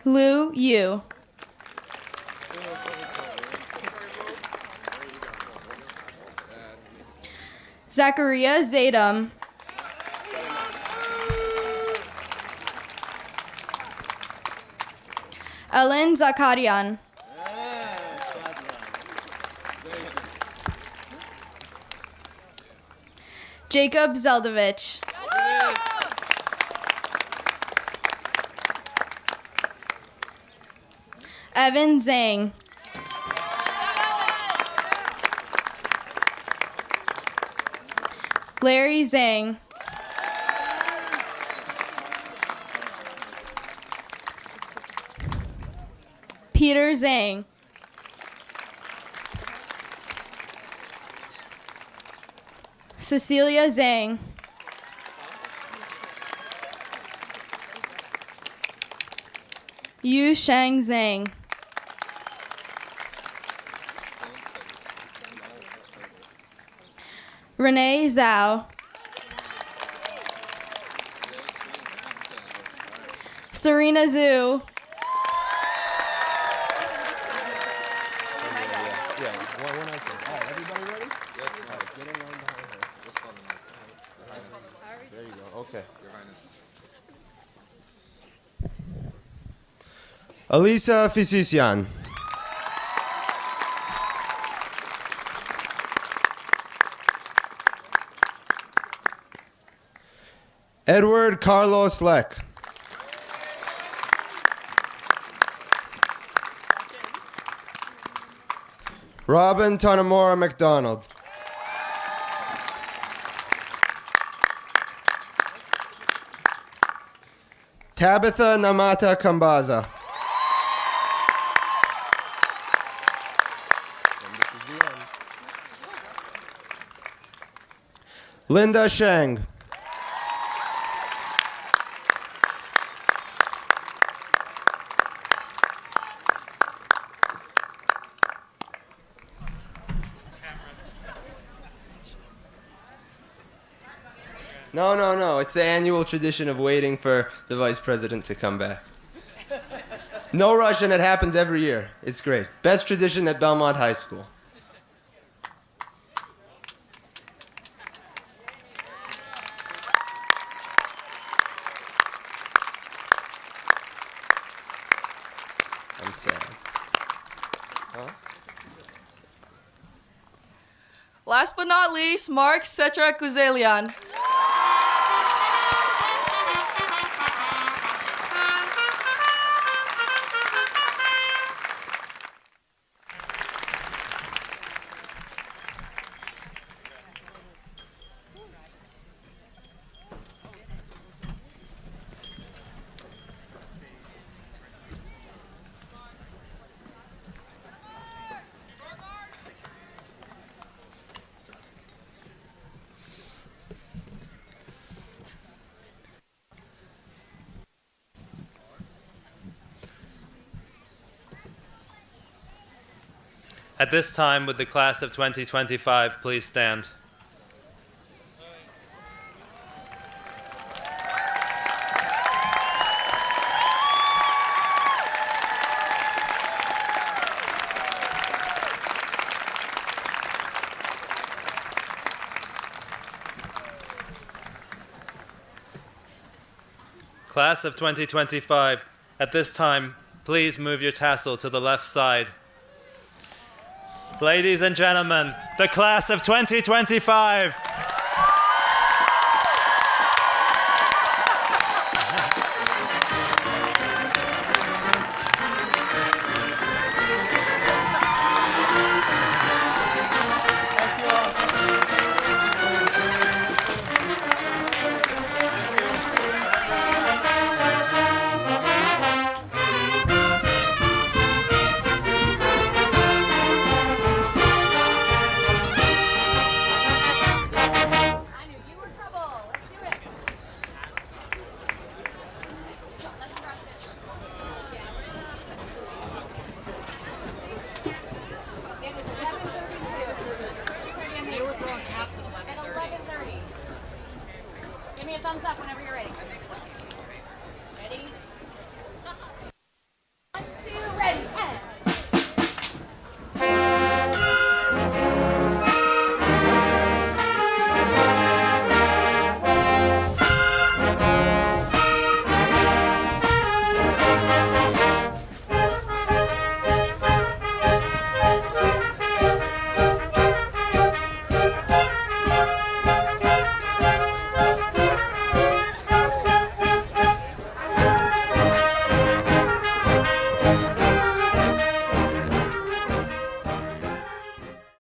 Lu Yu. Zachariah Zadum. Ellen Zakarian. Jacob Zeldovich. Evan Zhang. Larry Zhang. Peter Zhang. Cecilia Zhang. Yu Shang Zhang. Renee Zhao. Serena Zhu. There you go. Okay. Elisa Fisician. Edward Carlos Leck. Robin Tanamora McDonald. Tabitha Namata Kambaza. Linda Shang. No. It's the annual tradition of waiting for the vice president to come back. No rush, and it happens every year. It's great. Best tradition at Belmont High School. I'm sad. Huh? Last but not least, Mark Setra Kuzelian. At this time, would the class of 2025 please stand? Class of 2025, at this time, please move your tassel to the left side. Ladies and gentlemen, the class of 2025. Give me a thumbs up whenever you're ready.